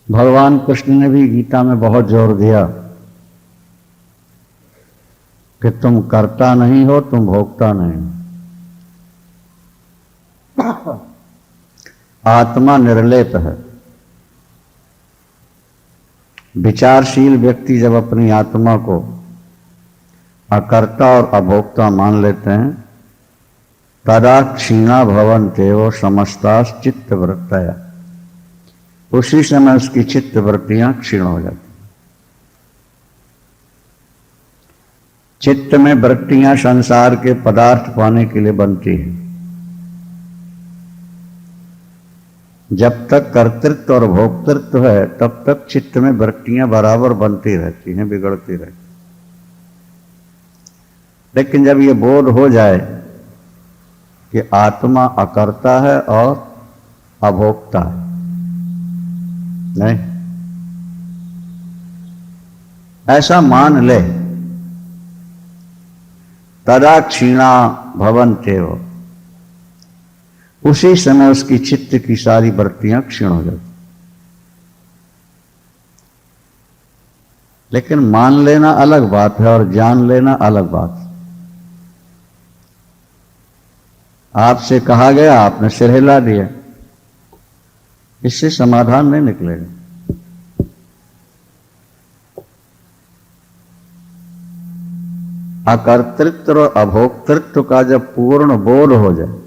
भगवान कृष्ण ने भी गीता में बहुत जोर दिया कि तुम कर्ता नहीं हो, तुम भोक्ता नहीं हो। आत्मा निर्लेप है। विचारशील व्यक्ति जब अपनी आत्मा को अकर्ता और अभोक्ता मान लेते हैं, तदा क्षीणा भवन्ते वो समस्ताश्चित्त वृत्तया, उसी समय उसकी चित्त वृत्तियां क्षीण हो जाती। चित्त में वृत्तियां संसार के पदार्थ पाने के लिए बनती है। जब तक कर्तृत्व और भोक्तृत्व है तब तक चित्त में वृत्तियां बराबर बनती रहती हैं, बिगड़ती रहती। लेकिन जब ये बोध हो जाए कि आत्मा अकर्ता है और अभोक्ता है, नहीं, ऐसा मान ले, तदा क्षीणा भवन्ते वो, उसी समय उसकी चित्त की सारी वृत्तियां क्षीण हो जाती। लेकिन मान लेना अलग बात है और जान लेना अलग बात है। आपसे कहा गया, आपने सिर हिला दिया, इससे समाधान नहीं निकलेगा। अकर्तृत्व और अभोक्तृत्व का जब पूर्ण बोध हो जाए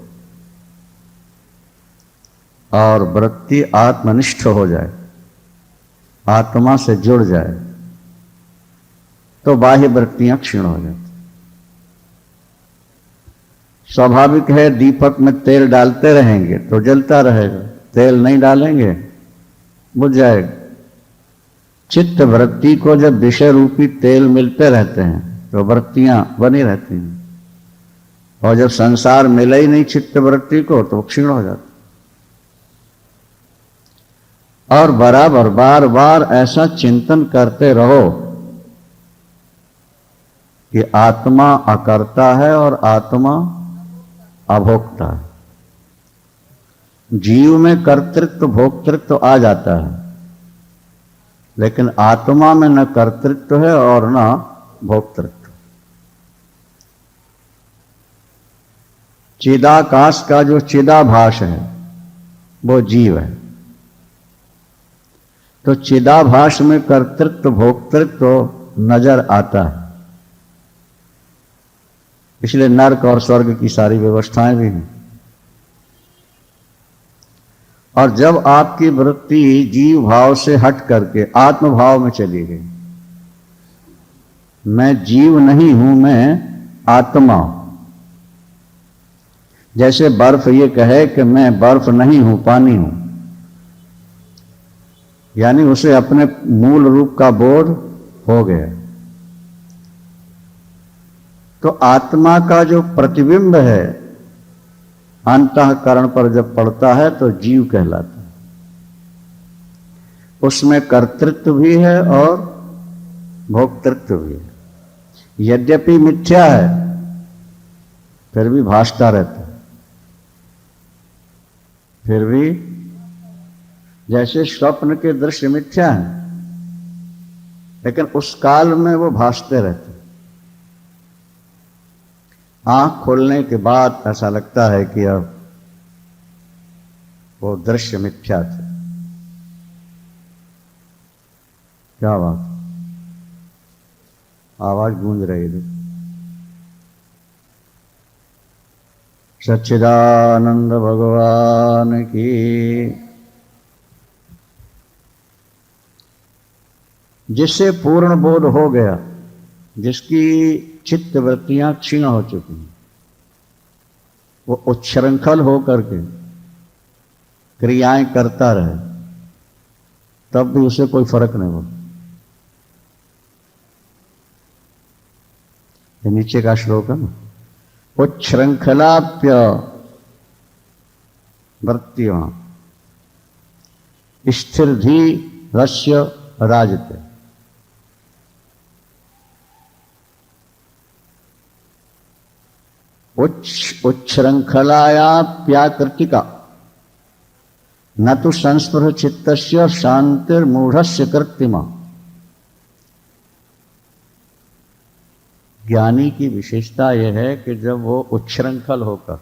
और वृत्ति आत्मनिष्ठ हो जाए, आत्मा से जुड़ जाए, तो बाह्य वृत्तियां क्षीण हो जाती। स्वाभाविक है, दीपक में तेल डालते रहेंगे तो जलता रहेगा, तेल नहीं डालेंगे बुझ जाएगा। चित्त वृत्ति को जब विषय रूपी तेल मिलते रहते हैं तो वृत्तियां बनी रहती हैं, और जब संसार मिले ही नहीं चित्त वृत्ति को तो क्षीण हो जाता। और बराबर बार बार ऐसा चिंतन करते रहो कि आत्मा अकर्ता है और आत्मा अभोक्ता है। जीव में कर्तृत्व भोक्तृत्व आ जाता है, लेकिन आत्मा में न कर्तृत्व है और न भोक्तृत्व। चिदाकाश का जो चिदाभास है वो जीव है, तो चिदाभास में कर्तृत्व भोक्तृत्व नजर आता है। इसलिए नरक और स्वर्ग की सारी व्यवस्थाएं भी हैं। और जब आपकी वृत्ति जीव भाव से हट करके आत्म भाव में चली गई, मैं जीव नहीं हूं, मैं आत्मा हूं। जैसे बर्फ ये कहे कि मैं बर्फ नहीं हूं, पानी हूं, यानी उसे अपने मूल रूप का बोध हो गया। तो आत्मा का जो प्रतिबिंब है अंतःकरण पर जब पड़ता है तो जीव कहलाता है। उसमें कर्तृत्व भी है और भोक्तृत्व भी है। यद्यपि मिथ्या है फिर भी भासता रहता है। फिर भी जैसे स्वप्न के दृश्य मिथ्या हैं, लेकिन उस काल में वो भासते रहते हैं। आंख खोलने के बाद ऐसा लगता है कि अब वो दृश्य मिथ्या थे। क्या बात, आवाज गूंज रही थी। सच्चिदानंद भगवान की। जिससे पूर्ण बोध हो गया, जिसकी चित्त वृत्तियां क्षीण हो चुकी हैं, वो उच्छृंखल होकर के क्रियाएं करता रहे तब भी उसे कोई फर्क नहीं होता। ये नीचे का श्लोक है ना, उच्छृंखलाप्य वृत्तियां स्थिर धी रस्य राजते। उच्छृंखलाया प्याकृतिका, न तो संस्पृह चित्तस्य शांतिर्मूढ़स्य कृत्रिमा। ज्ञानी की विशेषता यह है कि जब वो उच्छृंखल होकर,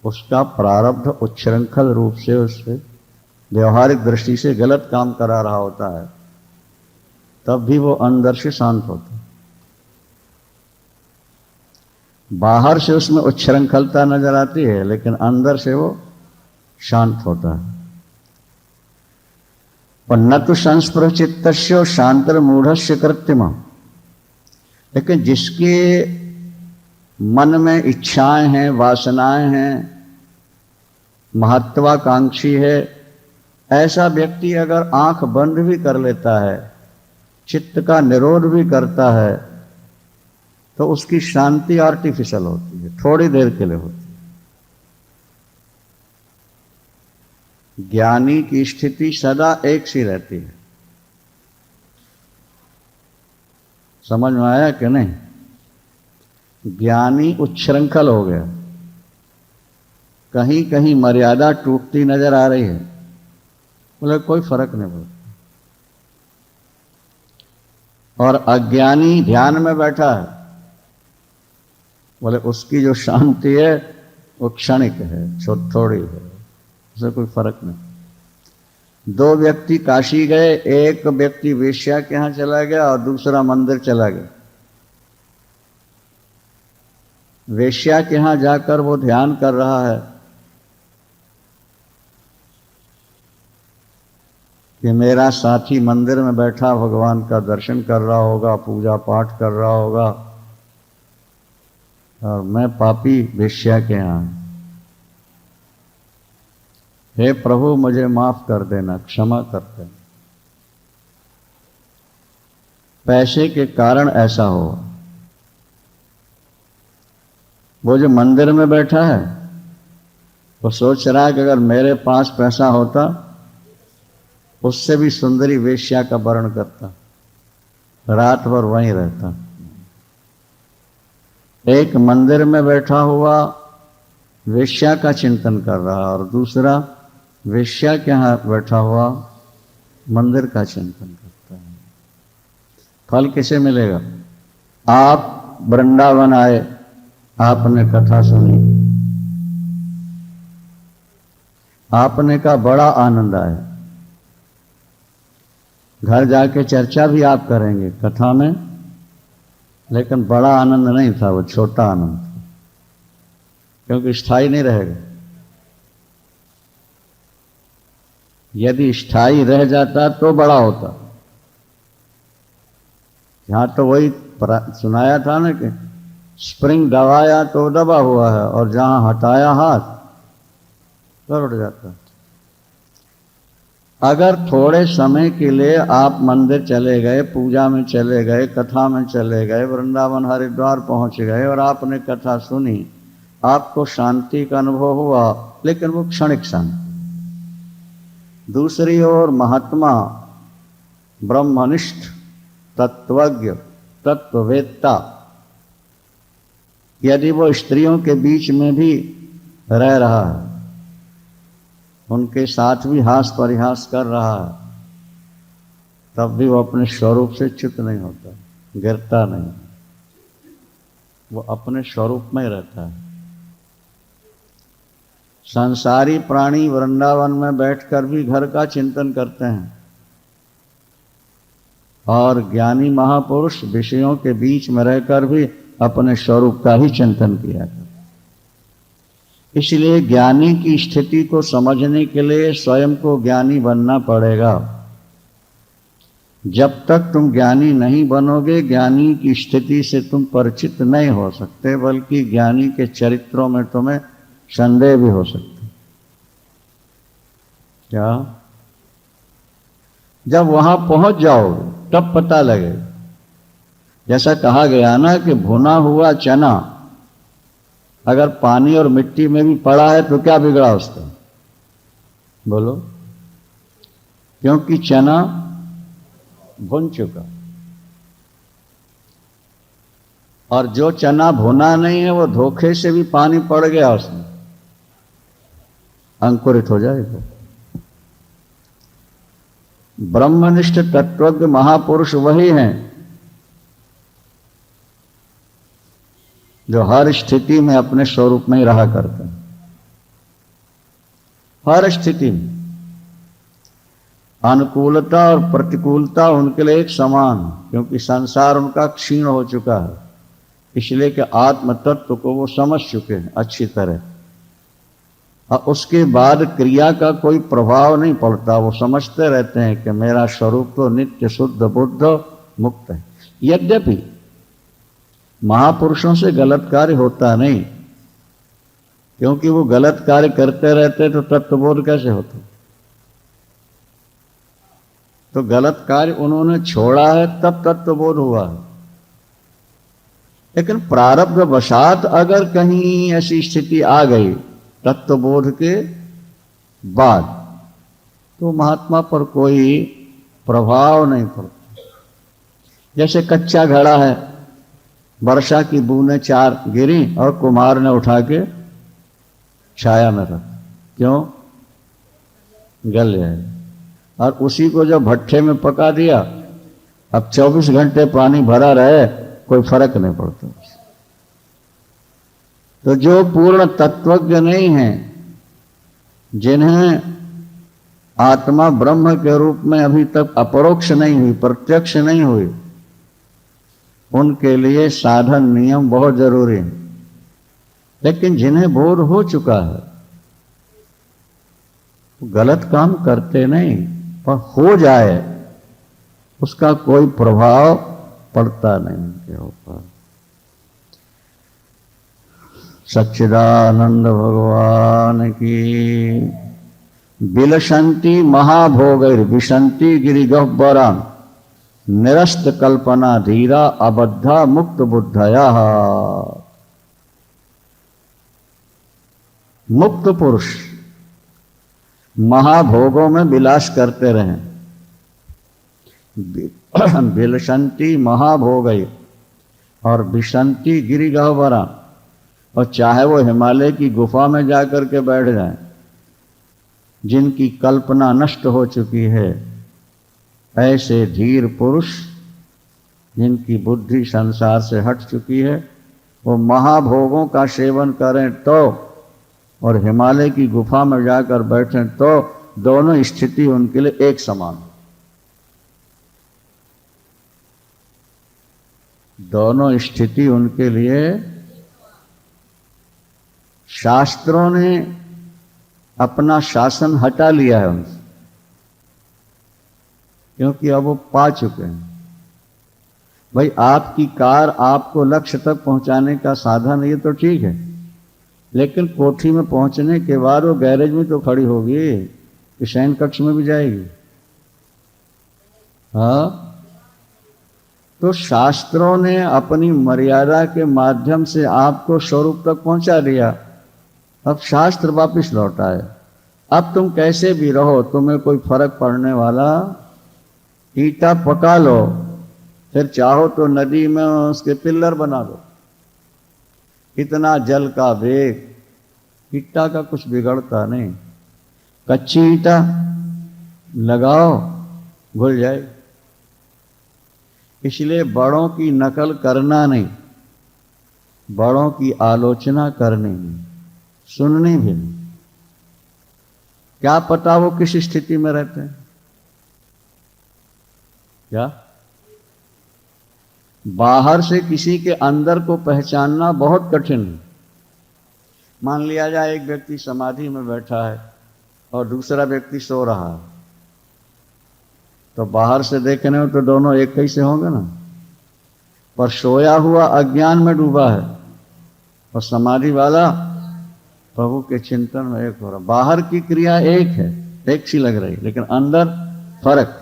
उसका प्रारब्ध उच्छृंखल रूप से उससे व्यवहारिक दृष्टि से गलत काम करा रहा होता है, तब भी वो अंदर से शांत होता है। बाहर से उसमें उच्छृंखलता नजर आती है, लेकिन अंदर से वो शांत होता है। और न तो संस्पृह चित्तस्य शांतिर्मूढ़स्य कृत्रिमा। लेकिन जिसके मन में इच्छाएं हैं, वासनाएं हैं, महत्वाकांक्षी है, ऐसा व्यक्ति अगर आंख बंद भी कर लेता है, चित्त का निरोध भी करता है, तो उसकी शांति आर्टिफिशियल होती है, थोड़ी देर के लिए होती है। ज्ञानी की स्थिति सदा एक सी रहती है। समझ में आया कि नहीं? ज्ञानी उच्छृंखल हो गया, कहीं कहीं मर्यादा टूटती नजर आ रही है, बोले कोई फर्क नहीं पड़ता। और अज्ञानी ध्यान में बैठा है, बोले उसकी जो शांति है वो क्षणिक है, थोड़ी है, उसे कोई फर्क नहीं। दो व्यक्ति काशी गए, एक व्यक्ति वेश्या के यहां चला गया और दूसरा मंदिर चला गया। वेश्या के यहां जाकर वो ध्यान कर रहा है कि मेरा साथी मंदिर में बैठा भगवान का दर्शन कर रहा होगा, पूजा पाठ कर रहा होगा, और मैं पापी वेश्या के यहां। हे प्रभु मुझे माफ कर देना, क्षमा कर देना। पैसे के कारण ऐसा हो। वो जो मंदिर में बैठा है वो सोच रहा है कि अगर मेरे पास पैसा होता, उससे भी सुंदरी वेश्या का वर्ण करता, रात भर वहीं रहता। एक मंदिर में बैठा हुआ वेश्या का चिंतन कर रहा, और दूसरा वेश्या के यहां बैठा हुआ मंदिर का चिंतन करता है। फल किसे मिलेगा? आप वृंदावन आए, आपने कथा सुनी, आपने का बड़ा आनंद आया, घर जाके चर्चा भी आप करेंगे कथा में, लेकिन बड़ा आनंद नहीं था, वो छोटा आनंद था, क्योंकि स्थायी नहीं रहेगा। यदि स्थायी रह जाता तो बड़ा होता। यहां तो वही सुनाया था ना कि स्प्रिंग दबाया तो दबा हुआ है, और जहां हटाया हाथ तो उठ जाता। अगर थोड़े समय के लिए आप मंदिर चले गए, पूजा में चले गए, कथा में चले गए, वृंदावन हरिद्वार पहुंच गए और आपने कथा सुनी, आपको शांति का अनुभव हुआ, लेकिन वो क्षणिक शांति। दूसरी ओर महात्मा, ब्रह्मनिष्ठ, तत्वज्ञ, तत्ववेत्ता, यदि वो स्त्रियों के बीच में भी रह रहा है, उनके साथ भी हास परिहास कर रहा है, तब भी वो अपने स्वरूप से च्युत नहीं होता, गिरता नहीं, वो अपने स्वरूप में रहता है। संसारी प्राणी वृंदावन में बैठकर भी घर का चिंतन करते हैं, और ज्ञानी महापुरुष विषयों के बीच में रहकर भी अपने स्वरूप का ही चिंतन किया करते। इसलिए ज्ञानी की स्थिति को समझने के लिए स्वयं को ज्ञानी बनना पड़ेगा। जब तक तुम ज्ञानी नहीं बनोगे, ज्ञानी की स्थिति से तुम परिचित नहीं हो सकते, बल्कि ज्ञानी के चरित्रों में तुम्हें संदेह भी हो सकता। क्या? जब वहां पहुंच जाओगे तब पता लगे। जैसा कहा गया ना कि भुना हुआ चना अगर पानी और मिट्टी में भी पड़ा है तो क्या बिगड़ा उसका? बोलो। क्योंकि चना भुन चुका, और जो चना भुना नहीं है वो धोखे से भी पानी पड़ गया उसमें, अंकुरित हो जाएगा। ब्रह्मनिष्ठ तत्वज्ञ महापुरुष वही हैं जो हर स्थिति में अपने स्वरूप में ही रहा करते हैं। हर स्थिति में अनुकूलता और प्रतिकूलता उनके लिए एक समान, क्योंकि संसार उनका क्षीण हो चुका है, इसलिए कि आत्म तत्व को वो समझ चुके हैं अच्छी तरह, और उसके बाद क्रिया का कोई प्रभाव नहीं पड़ता। वो समझते रहते हैं कि मेरा स्वरूप तो नित्य शुद्ध बुद्ध मुक्त है। यद्यपि महापुरुषों से गलत कार्य होता नहीं, क्योंकि वो गलत कार्य करते रहते तो तत्वबोध कैसे होता। तो गलत कार्य उन्होंने छोड़ा है तब तत्वबोध हुआ है। लेकिन प्रारब्ध वशात अगर कहीं ऐसी स्थिति आ गई तत्वबोध के बाद, तो महात्मा पर कोई प्रभाव नहीं पड़ता। जैसे कच्चा घड़ा है, वर्षा की बूंदें 4 गिरी और कुम्हार ने उठा के छाया में रख, क्यों? गल जाए। और उसी को जब भट्ठे में पका दिया, अब 24 घंटे पानी भरा रहे कोई फर्क नहीं पड़ता। तो जो पूर्ण तत्वज्ञ नहीं है, जिन्हें आत्मा ब्रह्म के रूप में अभी तक अपरोक्ष नहीं हुई, प्रत्यक्ष नहीं हुई, उनके लिए साधन नियम बहुत जरूरी है। लेकिन जिन्हें बोध हो चुका है, गलत काम करते नहीं, पर हो जाए उसका कोई प्रभाव पड़ता नहीं उनके ऊपर। सच्चिदानंद भगवान की। बिलशंति महाभोगैर विशंति गिरिगह्वरा निरस्त कल्पना धीरा अबद्धा मुक्त बुद्धया। मुक्त पुरुष महाभोगों में विलास करते रहें। बिलशंति महाभोगैर और विशंति गिरिगह्वरा, और चाहे वो हिमालय की गुफा में जाकर के बैठ जाएं, जिनकी कल्पना नष्ट हो चुकी है, ऐसे धीर पुरुष जिनकी बुद्धि संसार से हट चुकी है, वो महाभोगों का सेवन करें तो और हिमालय की गुफा में जाकर बैठें तो दोनों स्थिति उनके लिए एक समान। दोनों स्थिति उनके लिए, शास्त्रों ने अपना शासन हटा लिया है उनसे, क्योंकि अब वो पा चुके हैं। भाई आपकी कार आपको लक्ष्य तक पहुंचाने का साधन, ये तो ठीक है, लेकिन कोठी में पहुंचने के बाद वो गैरेज में तो खड़ी होगी कि शयन कक्ष में भी जाएगी। हाँ, तो शास्त्रों ने अपनी मर्यादा के माध्यम से आपको स्वरूप तक पहुंचा दिया। अब शास्त्र वापिस लौटा है। अब तुम कैसे भी रहो, तुम्हें कोई फर्क पड़ने वाला, ईटा पका लो, फिर चाहो तो नदी में उसके पिल्लर बना दो। इतना जल का वेग, ईटा का कुछ बिगड़ता नहीं। कच्ची ईटा लगाओ, घुल जाए। इसलिए बड़ों की नकल करना नहीं, बड़ों की आलोचना करनी नहीं, सुननी भी नहीं। क्या पता वो किस स्थिति में रहते हैं। क्या बाहर से किसी के अंदर को पहचानना बहुत कठिन है। मान लिया जाए एक व्यक्ति समाधि में बैठा है और दूसरा व्यक्ति सो रहा है, तो बाहर से देखने में तो दोनों एक ही से होंगे ना, पर सोया हुआ अज्ञान में डूबा है और समाधि वाला प्रभु के चिंतन में एक हो रहा। बाहर की क्रिया एक है, एक सी लग रही, लेकिन अंदर फर्क।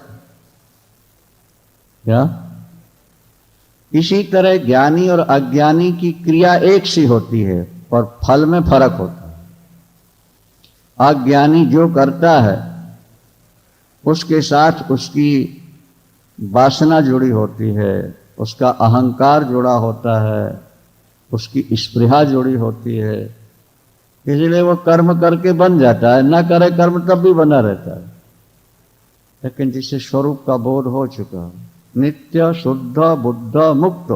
क्या? इसी तरह ज्ञानी और अज्ञानी की क्रिया एक सी होती है, पर फल में फर्क होता है। अज्ञानी जो करता है उसके साथ उसकी वासना जुड़ी होती है, उसका अहंकार जुड़ा होता है, उसकी स्पृहा जुड़ी होती है, इसलिए वो कर्म करके बन जाता है, ना करे कर्म तब भी बना रहता है। लेकिन जिसे स्वरूप का बोध हो चुका, नित्य शुद्ध बुद्ध मुक्त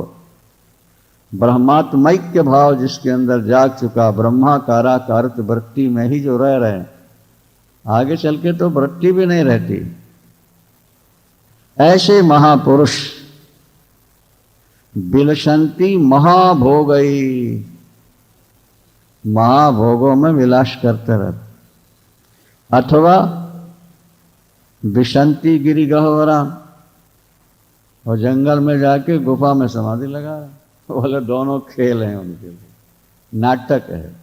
ब्रह्मात्मैक्य भाव जिसके अंदर जाग चुका, ब्रह्माकाराकारत वृत्ति में ही जो रह रहे हैं, आगे चल के तो वृत्ति भी नहीं रहती। ऐसे महापुरुष विलसंती महाभोगई, महाभोगों में विलास करते रहते, अथवा विशंति गिरी गहवरा, और जंगल में जाके गुफा में समाधि लगा। बोले दोनों खेल हैं उनके लिए, नाटक है।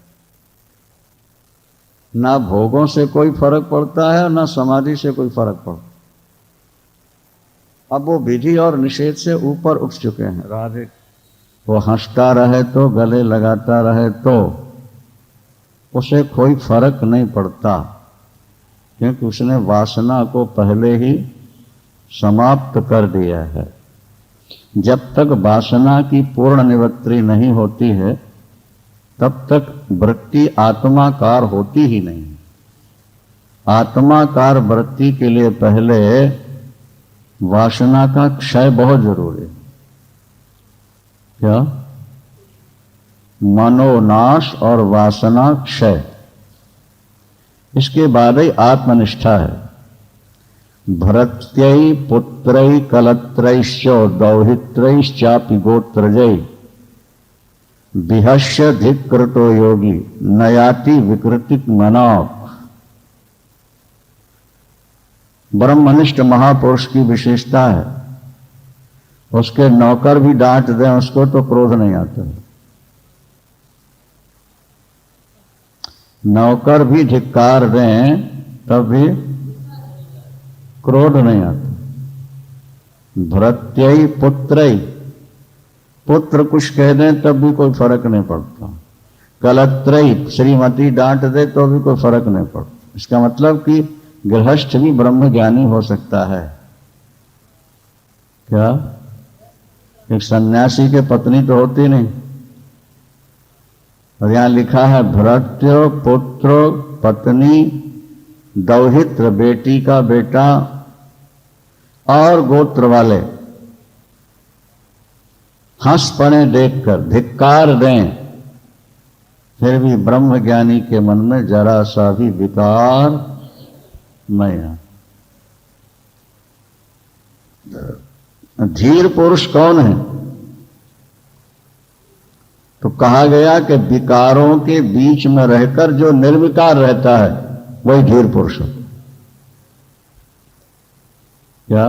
ना भोगों से कोई फर्क पड़ता है और ना समाधि से कोई फर्क पड़ता। अब वो विधि और निषेध से ऊपर उठ चुके हैं। राधे वो हंसता रहे तो, गले लगाता रहे तो उसे कोई फर्क नहीं पड़ता, क्योंकि उसने वासना को पहले ही समाप्त कर दिया है। जब तक वासना की पूर्ण निवृत्ति नहीं होती है तब तक वृत्ति आत्माकार होती ही नहीं। आत्माकार वृत्ति के लिए पहले वासना का क्षय बहुत जरूरी है। क्या? मनोनाश और वासना क्षय, इसके बाद ही आत्मनिष्ठा है। भरत्यै पुत्रै कलत्रैश्च दौहित्रैश्चापि गोत्रजै विहस्य धिक्कृतो योगी नयाति विकृतिक मनाव। ब्रह्मनिष्ठ महापुरुष की विशेषता है, उसके नौकर भी डांट दें उसको तो क्रोध नहीं आता है। नौकर भी धिक्कार दें तब भी क्रोध नहीं आता। भरत्यै पुत्रै, पुत्र कुछ कह दें तब भी कोई फर्क नहीं पड़ता। कलत्रै, श्रीमती डांट दे तो भी कोई फर्क नहीं पड़ता। इसका मतलब कि गृहस्थ भी ब्रह्म ज्ञानी हो सकता है। क्या? एक सन्यासी के पत्नी तो होती नहीं। और यहां लिखा है भृत्य पुत्र पत्नी दौहित्र बेटी का बेटा और गोत्र वाले हंस पड़े देखकर धिक्कार दें, फिर भी ब्रह्म ज्ञानी के मन में जरा सा भी विकार नहीं है। धीर पुरुष कौन है? तो कहा गया कि विकारों के बीच में रहकर जो निर्विकार रहता है वही धीर पुरुष है। क्या?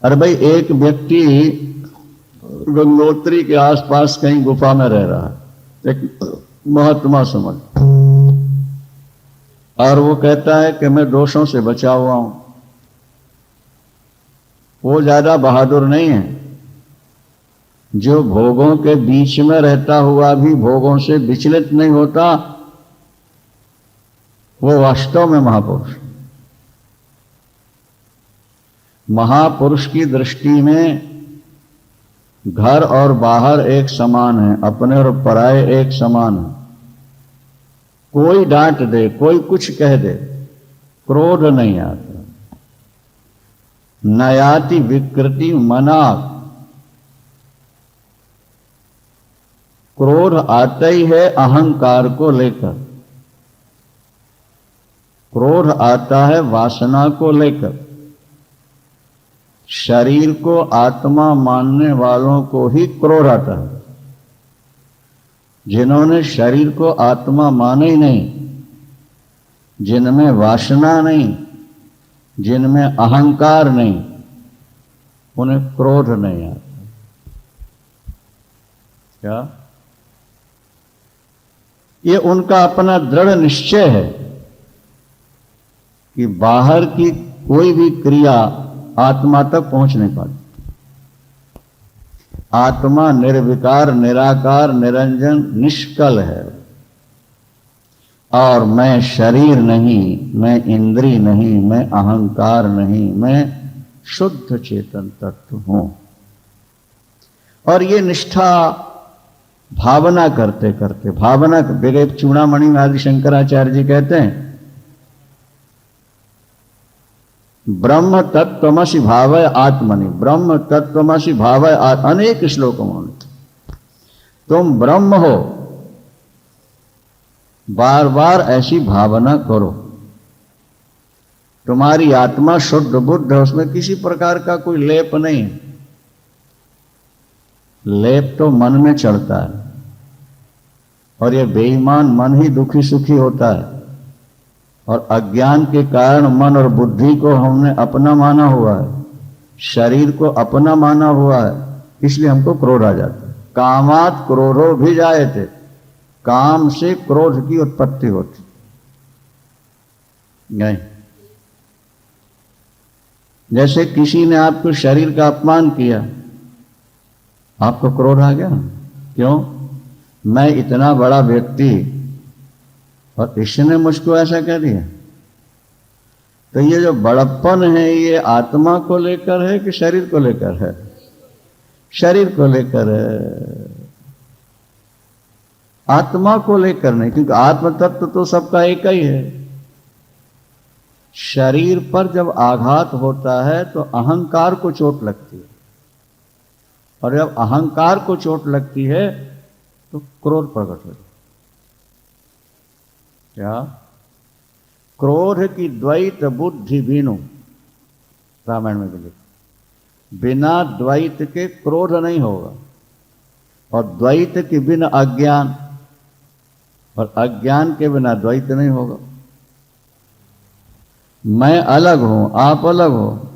अरे भाई, एक व्यक्ति गंगोत्री के आसपास कहीं गुफा में रह रहा है, एक महात्मा समझ, और वो कहता है कि मैं दोषों से बचा हुआ हूं। वो ज्यादा बहादुर नहीं है। जो भोगों के बीच में रहता हुआ भी भोगों से विचलित नहीं होता, वो वास्तव में महापुरुष। महापुरुष की दृष्टि में घर और बाहर एक समान है, अपने और पराये एक समान है। कोई डांट दे, कोई कुछ कह दे, क्रोध नहीं आता। नयाति विकृति मना, क्रोध आता ही है अहंकार को लेकर, क्रोध आता है वासना को लेकर। शरीर को आत्मा मानने वालों को ही क्रोध आता है। जिन्होंने शरीर को आत्मा माने ही नहीं, जिनमें वासना नहीं, जिनमें अहंकार नहीं, उन्हें क्रोध नहीं आता। क्या? ये उनका अपना दृढ़ निश्चय है कि बाहर की कोई भी क्रिया आत्मा तक पहुंच नहीं पाती। आत्मा निर्विकार, निराकार, निरंजन, निष्कल है। और मैं शरीर नहीं, मैं इंद्री नहीं, मैं अहंकार नहीं, मैं शुद्ध चेतन तत्व हूं। और ये निष्ठा भावना करते करते, भावना विवेक चूड़ामणि में आदि शंकराचार्य जी कहते हैं ब्रह्म तत्त्वमसि भावय आत्मनि, ब्रह्म तत्त्वमसि भावय अनेक श्लोकों में तुम ब्रह्म हो, बार बार ऐसी भावना करो। तुम्हारी आत्मा शुद्ध बुद्ध है, उसमें किसी प्रकार का कोई लेप नहीं है। लेप तो मन में चढ़ता है और यह बेईमान मन ही दुखी सुखी होता है, और अज्ञान के कारण मन और बुद्धि को हमने अपना माना हुआ है, शरीर को अपना माना हुआ है, इसलिए हमको क्रोध आ जाता है। कामात क्रोधो भी जाए थे, काम से क्रोध की उत्पत्ति होती नहीं। जैसे किसी ने आपको शरीर का अपमान किया, आपको क्रोध आ गया। क्यों? मैं इतना बड़ा व्यक्ति और इसने मुझको ऐसा कह दिया। तो ये जो बड़प्पन है ये आत्मा को लेकर है कि शरीर को लेकर है? शरीर को लेकर है, आत्मा को लेकर नहीं, क्योंकि आत्म तत्व तो सबका एक ही है। शरीर पर जब आघात होता है तो अहंकार को चोट लगती है, और जब अहंकार को चोट लगती है तो क्रोध प्रकट होता है। क्या? क्रोध की द्वैत बुद्धि बीनु, रामायण में भी लिखा, बिना द्वैत के क्रोध नहीं होगा, और द्वैत के बिना अज्ञान, और अज्ञान के बिना द्वैत नहीं होगा। मैं अलग हूं, आप अलग हो।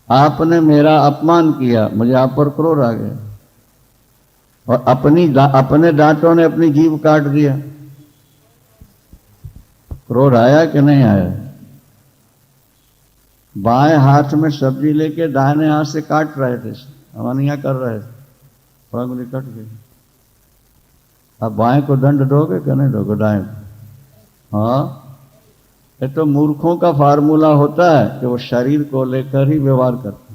आपने मेरा अपमान किया, मुझे आप पर क्रोध आ गया, और अपने दांतों ने अपनी जीभ काट दिया, क्रोध आया कि नहीं आया? बाएं हाथ में सब्जी लेके दाहिने हाथ से काट रहे थे, अवनिया कर रहे थे, उंगली कट गई। अब बाएं को दंड दोगे कि नहीं दोगे? दाएं को। हाँ, ये तो मूर्खों का फार्मूला होता है कि वो शरीर को लेकर ही व्यवहार करते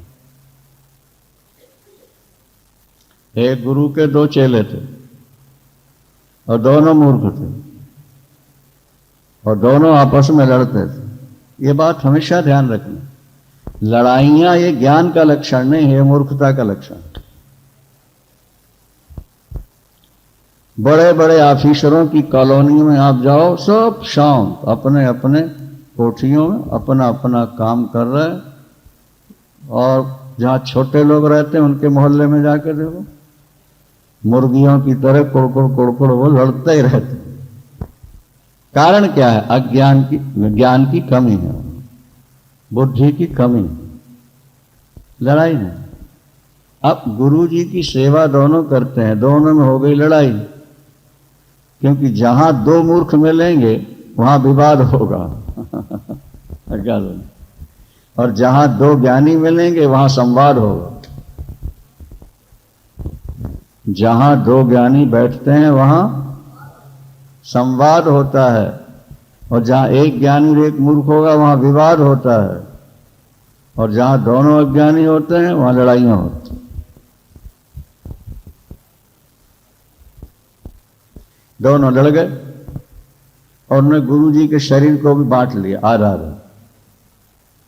हैं। एक गुरु के दो चेले थे और दोनों मूर्ख थे, और दोनों आपस में लड़ते थे। ये बात हमेशा ध्यान रखना, लड़ाइयां ये ज्ञान का लक्षण नहीं है, मूर्खता का लक्षण। बड़े बड़े ऑफिसरों की कॉलोनी में आप जाओ, सब शांत अपने अपने कोठियों में अपना अपना काम कर रहे हैं, और जहां छोटे लोग रहते हैं उनके मोहल्ले में जाकर देखो, मुर्गियों की तरह कुड़कुड़ कुड़कुड़ वो लड़ते ही रहते। कारण क्या है? अज्ञान की, ज्ञान की कमी है, बुद्धि की कमी, लड़ाई नहीं। अब गुरु जी की सेवा दोनों करते हैं, दोनों में हो गई लड़ाई, क्योंकि जहां दो मूर्ख मिलेंगे वहां विवाद होगा और जहां दो ज्ञानी मिलेंगे वहां संवाद होगा। जहां दो ज्ञानी बैठते हैं वहां संवाद होता है, और जहां एक ज्ञानी और एक मूर्ख होगा वहां विवाद होता है, और जहां दोनों अज्ञानी होते हैं वहां लड़ाइयां होती हैं। दोनों लड़ गए और उन्होंने गुरु जी के शरीर को भी बांट लिया आधा आधा।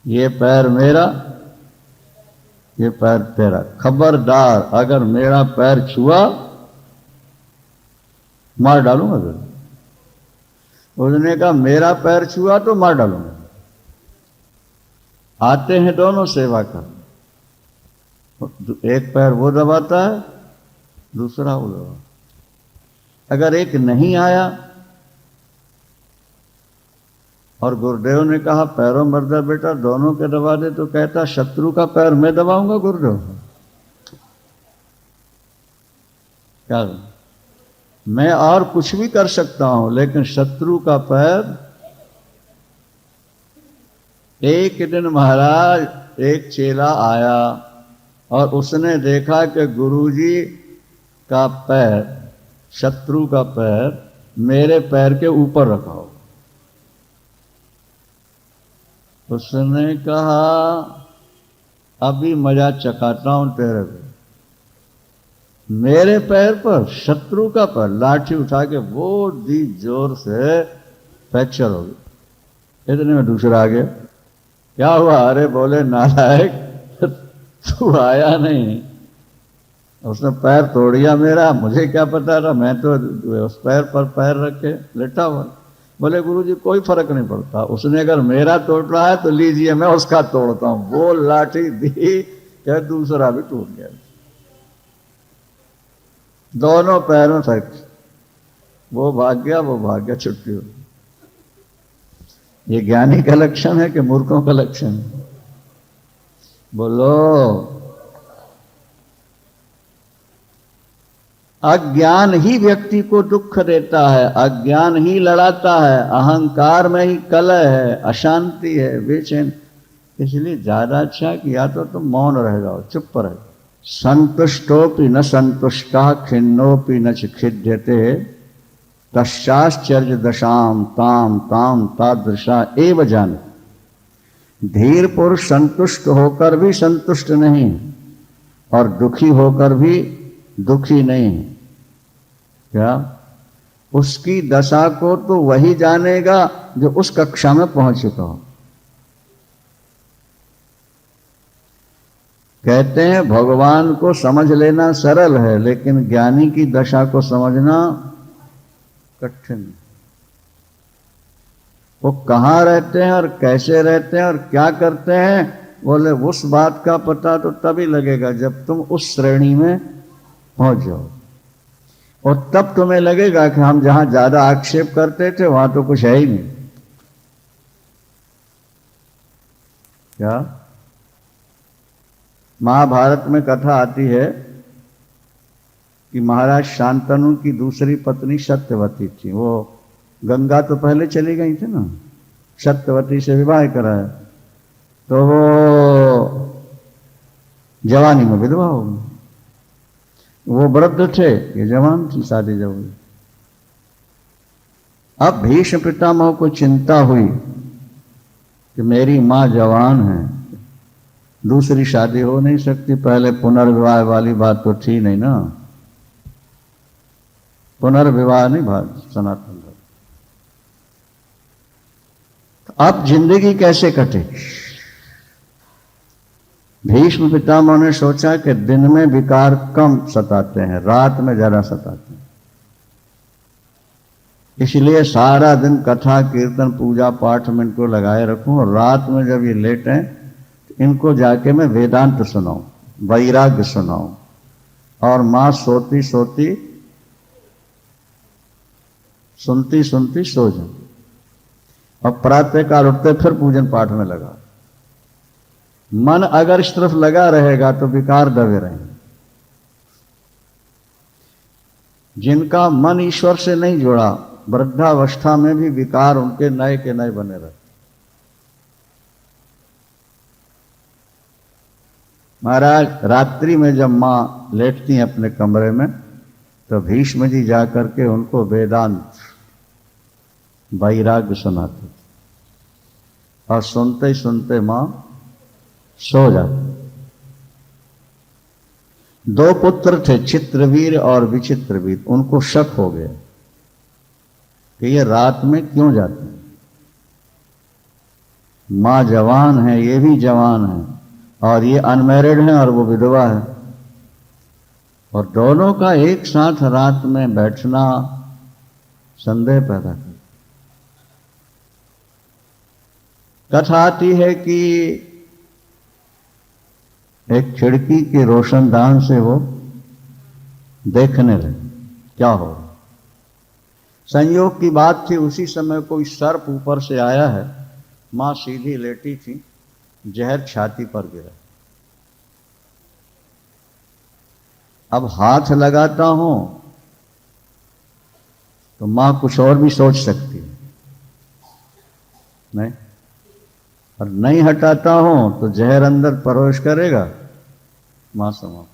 ये पैर मेरा, ये पैर तेरा, खबरदार अगर मेरा पैर छुआ मार डालूंगा। उसने कहा मेरा पैर छुआ तो मार डालूंगा। आते हैं दोनों सेवा कर, एक पैर वो दबाता है, दूसरा वो दबाता। अगर एक नहीं आया और गुरुदेव ने कहा पैरों मर्दा बेटा दोनों के दबा दे, तो कहता शत्रु का पैर मैं दबाऊंगा गुरुदेव? क्या? मैं और कुछ भी कर सकता हूं, लेकिन शत्रु का पैर। एक दिन महाराज एक चेला आया और उसने देखा कि गुरुजी का पैर, शत्रु का पैर मेरे पैर के ऊपर रखा हो। उसने कहा अभी मजा चखाता हूं तेरे को। मेरे पैर पर, शत्रु का पैर, लाठी उठा के वो दी जोर से, फ्रैक्चर हो गया। इतने में दूसरा आ गया, क्या हुआ? अरे बोले नालायक, तू आया नहीं, उसने पैर तोड़ दिया मेरा, मुझे क्या पता था, मैं तो उस पैर पर पैर रखे लेटा हुआ। बोले गुरुजी कोई फर्क नहीं पड़ता, उसने अगर मेरा तोड़ रहा है तो लीजिए मैं उसका तोड़ता हूं। वो लाठी दी, क्या दूसरा भी टूट गया, दोनों पैर में फ्रैक्चर। वो भाग गया, छुट्टी हो। ये ज्ञानी का लक्षण है कि मूर्खों का लक्षण है? बोलो। अज्ञान ही व्यक्ति को दुख देता है, अज्ञान ही लड़ाता है, अहंकार में ही कलह है, अशांति है, बेचैन। इसलिए ज्यादा अच्छा कि या तो तुम मौन रह जाओ, चुप रहे। संतुष्टोपि न संतुष्टा, खिन्नोपि न खिद्यते, तस्याश्चर्य दशाम ताम ताम तादृशा एव जान। धीर पुरुष संतुष्ट होकर भी संतुष्ट नहीं, और दुखी होकर भी दुखी नहीं। क्या? उसकी दशा को तो वही जानेगा जो उस कक्षा में पहुंच चुका हो। कहते हैं भगवान को समझ लेना सरल है, लेकिन ज्ञानी की दशा को समझना कठिन। वो कहाँ रहते हैं और कैसे रहते हैं और क्या करते हैं, बोले उस बात का पता तो तभी लगेगा जब तुम उस श्रेणी में पहुंच जाओ, और तब तुम्हें लगेगा कि हम जहां ज्यादा आक्षेप करते थे वहां तो कुछ है ही नहीं। क्या? महाभारत में कथा आती है कि महाराज शांतनु की दूसरी पत्नी सत्यवती थी। वो गंगा तो पहले चली गई थी ना, सत्यवती से विवाह कराया, तो वो जवानी में विधवा हो गई। वो वृद्ध थे, ये जवान थी, शादी जब हुई। अब भीष्म पितामह को चिंता हुई कि मेरी मां जवान है, दूसरी शादी हो नहीं सकती, पहले पुनर्विवाह वाली बात तो थी नहीं ना, पुनर्विवाह नहीं बात सनातन धर्म। अब जिंदगी कैसे कटे? भीष्म पितामह ने सोचा कि दिन में विकार कम सताते हैं, रात में ज्यादा सताते हैं, इसलिए सारा दिन कथा कीर्तन पूजा पाठ में इनको लगाए रखूं, और रात में जब ये लेटें तो इनको जाके मैं वेदांत सुनाऊं, वैराग्य सुनाऊं, और मां सोती सोती सुनती सुनती सो जाए, और प्रातःकाल उठते फिर पूजन पाठ में लगा। मन अगर इस तरफ लगा रहेगा तो विकार दबे रहेंगे। जिनका मन ईश्वर से नहीं जुड़ा, वृद्धावस्था में भी विकार उनके नए के नए बने रहते। महाराज रात्रि में जब मां लेटती हैं अपने कमरे में, तो भीष्म जी जाकर के उनको वेदांत वैराग्य सुनाते, और सुनते ही सुनते मां सो जाते। दो पुत्र थे, चित्रवीर और विचित्रवीर। उनको शक हो गया कि ये रात में क्यों जाते हैं, मां जवान है, ये भी जवान है, और ये अनमैरिड है और वो विधवा है, और दोनों का एक साथ रात में बैठना संदेह पैदा कर। कथा आती है कि एक खिड़की के रोशनदान से वो देखने लगे क्या हो रहा। संयोग की बात थी, उसी समय कोई सर्प ऊपर से आया है, मां सीधी लेटी थी, जहर छाती पर गिरा। अब हाथ लगाता हूं तो मां कुछ और भी सोच सकती है, नहीं, और नहीं हटाता हूं तो जहर अंदर प्रवेश करेगा, मां समाप्त।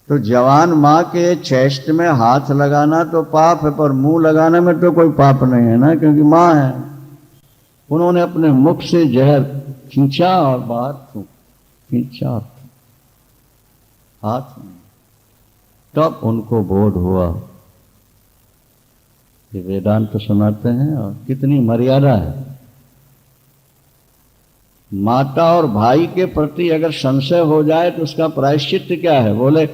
तो जवान मां के चेस्ट में हाथ लगाना तो पाप है, पर मुंह लगाने में तो कोई पाप नहीं है ना, क्योंकि मां है। उन्होंने अपने मुख से जहर खींचा और बाहर खींचा, हाथ में। तब उनको बोध हुआ कि वेदांत तो सुनाते हैं और कितनी मर्यादा है। माता और भाई के प्रति अगर संशय हो जाए तो उसका प्रायश्चित क्या है? बोले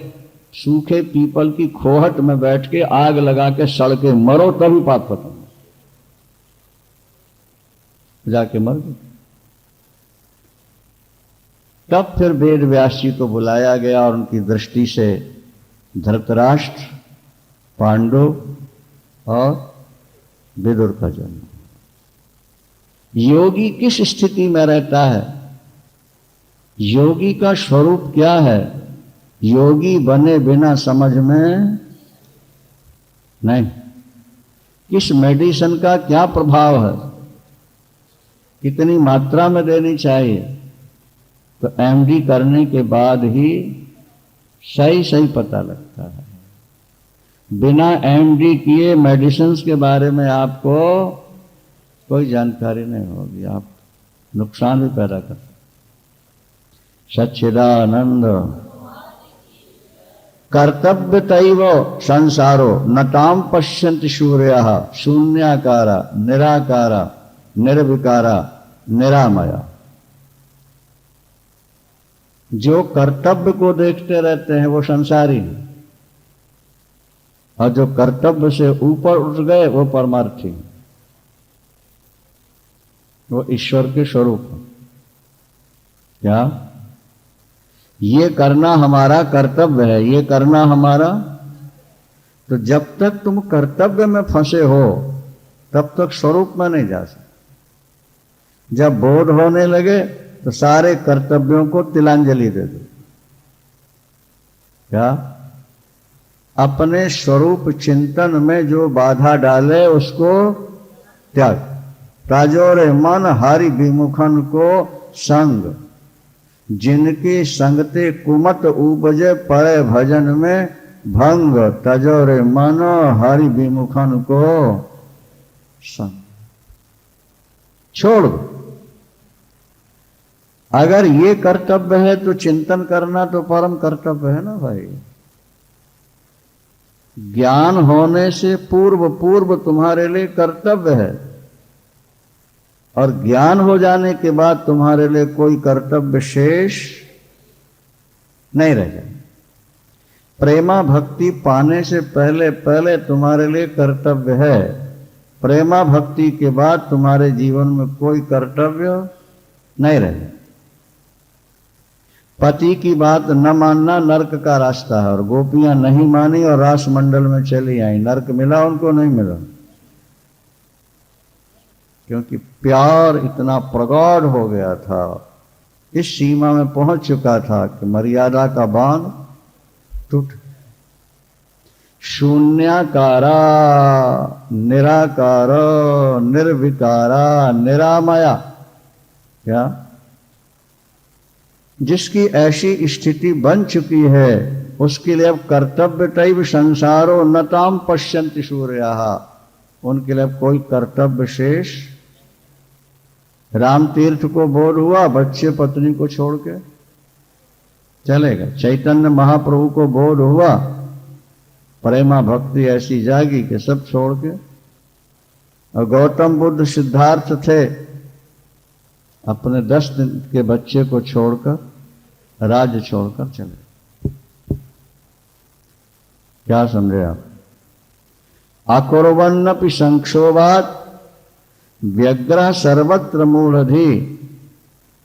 सूखे पीपल की खोहट में बैठ के आग लगा के सड़ के मरो तभी पाप खत्म, जाके मर गए। तब फिर वेद व्यास जी को बुलाया गया और उनकी दृष्टि से धृतराष्ट्र, पांडव और विदुर का जन्म। योगी किस स्थिति में रहता है? योगी का स्वरूप क्या है? योगी बने बिना समझ में नहीं। किस मेडिसिन का क्या प्रभाव है, कितनी मात्रा में देनी चाहिए, तो एमडी करने के बाद ही सही सही पता लगता है। बिना एमडी किए मेडिसिन के बारे में आपको कोई जानकारी नहीं होगी, आप नुकसान भी पैदा कर सकते। सच्चिदानंद कर्तव्य तैव संसारो नताम पश्यन्ति सूर्यः शून्याकारा निराकारा निर्विकारा निरामया। जो कर्तव्य को देखते रहते हैं वो संसारी हैं, और जो कर्तव्य से ऊपर उठ गए वो परमार्थी, वो ईश्वर के स्वरूप है। क्या ये करना हमारा कर्तव्य है, ये करना हमारा। तो जब तक तुम कर्तव्य में फंसे हो तब तक स्वरूप में नहीं जा सकते। जब बोध होने लगे तो सारे कर्तव्यों को तिलांजलि दे दो। क्या अपने स्वरूप चिंतन में जो बाधा डाले उसको त्याग। ताजोरे मन हरि विमुखन को संग, जिनकी संगते कुमत उपजे पड़े भजन में भंग। तजोरे मन हरि विमुखन को संग, छोड़ दो। अगर ये कर्तव्य है तो चिंतन करना तो परम कर्तव्य है ना भाई। ज्ञान होने से पूर्व पूर्व तुम्हारे लिए कर्तव्य है, और ज्ञान हो जाने के बाद तुम्हारे लिए कोई कर्तव्य शेष नहीं रह जाए। प्रेमा भक्ति पाने से पहले पहले तुम्हारे लिए कर्तव्य है, प्रेमा भक्ति के बाद तुम्हारे जीवन में कोई कर्तव्य नहीं रहे। पति की बात न मानना नरक का रास्ता है, और गोपियां नहीं मानी और रास मंडल में चली आई। नरक मिला उनको? नहीं मिला, क्योंकि प्यार इतना प्रगाढ़ हो गया था, इस सीमा में पहुंच चुका था कि मर्यादा का बांध टूट। शून्याकारा निराकार निर्विकारा निरामया। क्या जिसकी ऐसी स्थिति बन चुकी है उसके लिए अब कर्तव्य तैव संसारो नताम पश्यन्ति सूर्यः, उनके लिए अब कोई कर्तव्य शेष। राम तीर्थ को बोध हुआ बच्चे पत्नी को छोड़ के चलेगा। चैतन्य महाप्रभु को बोध हुआ, प्रेमा भक्ति ऐसी जागी कि सब छोड़ के। और गौतम बुद्ध सिद्धार्थ थे, अपने 10 दिन के बच्चे को छोड़कर राज्य छोड़कर चले। क्या समझे आप? अकुर्वन्नपि संक्षोभात् व्यग्रह सर्वत्र मूढ़धि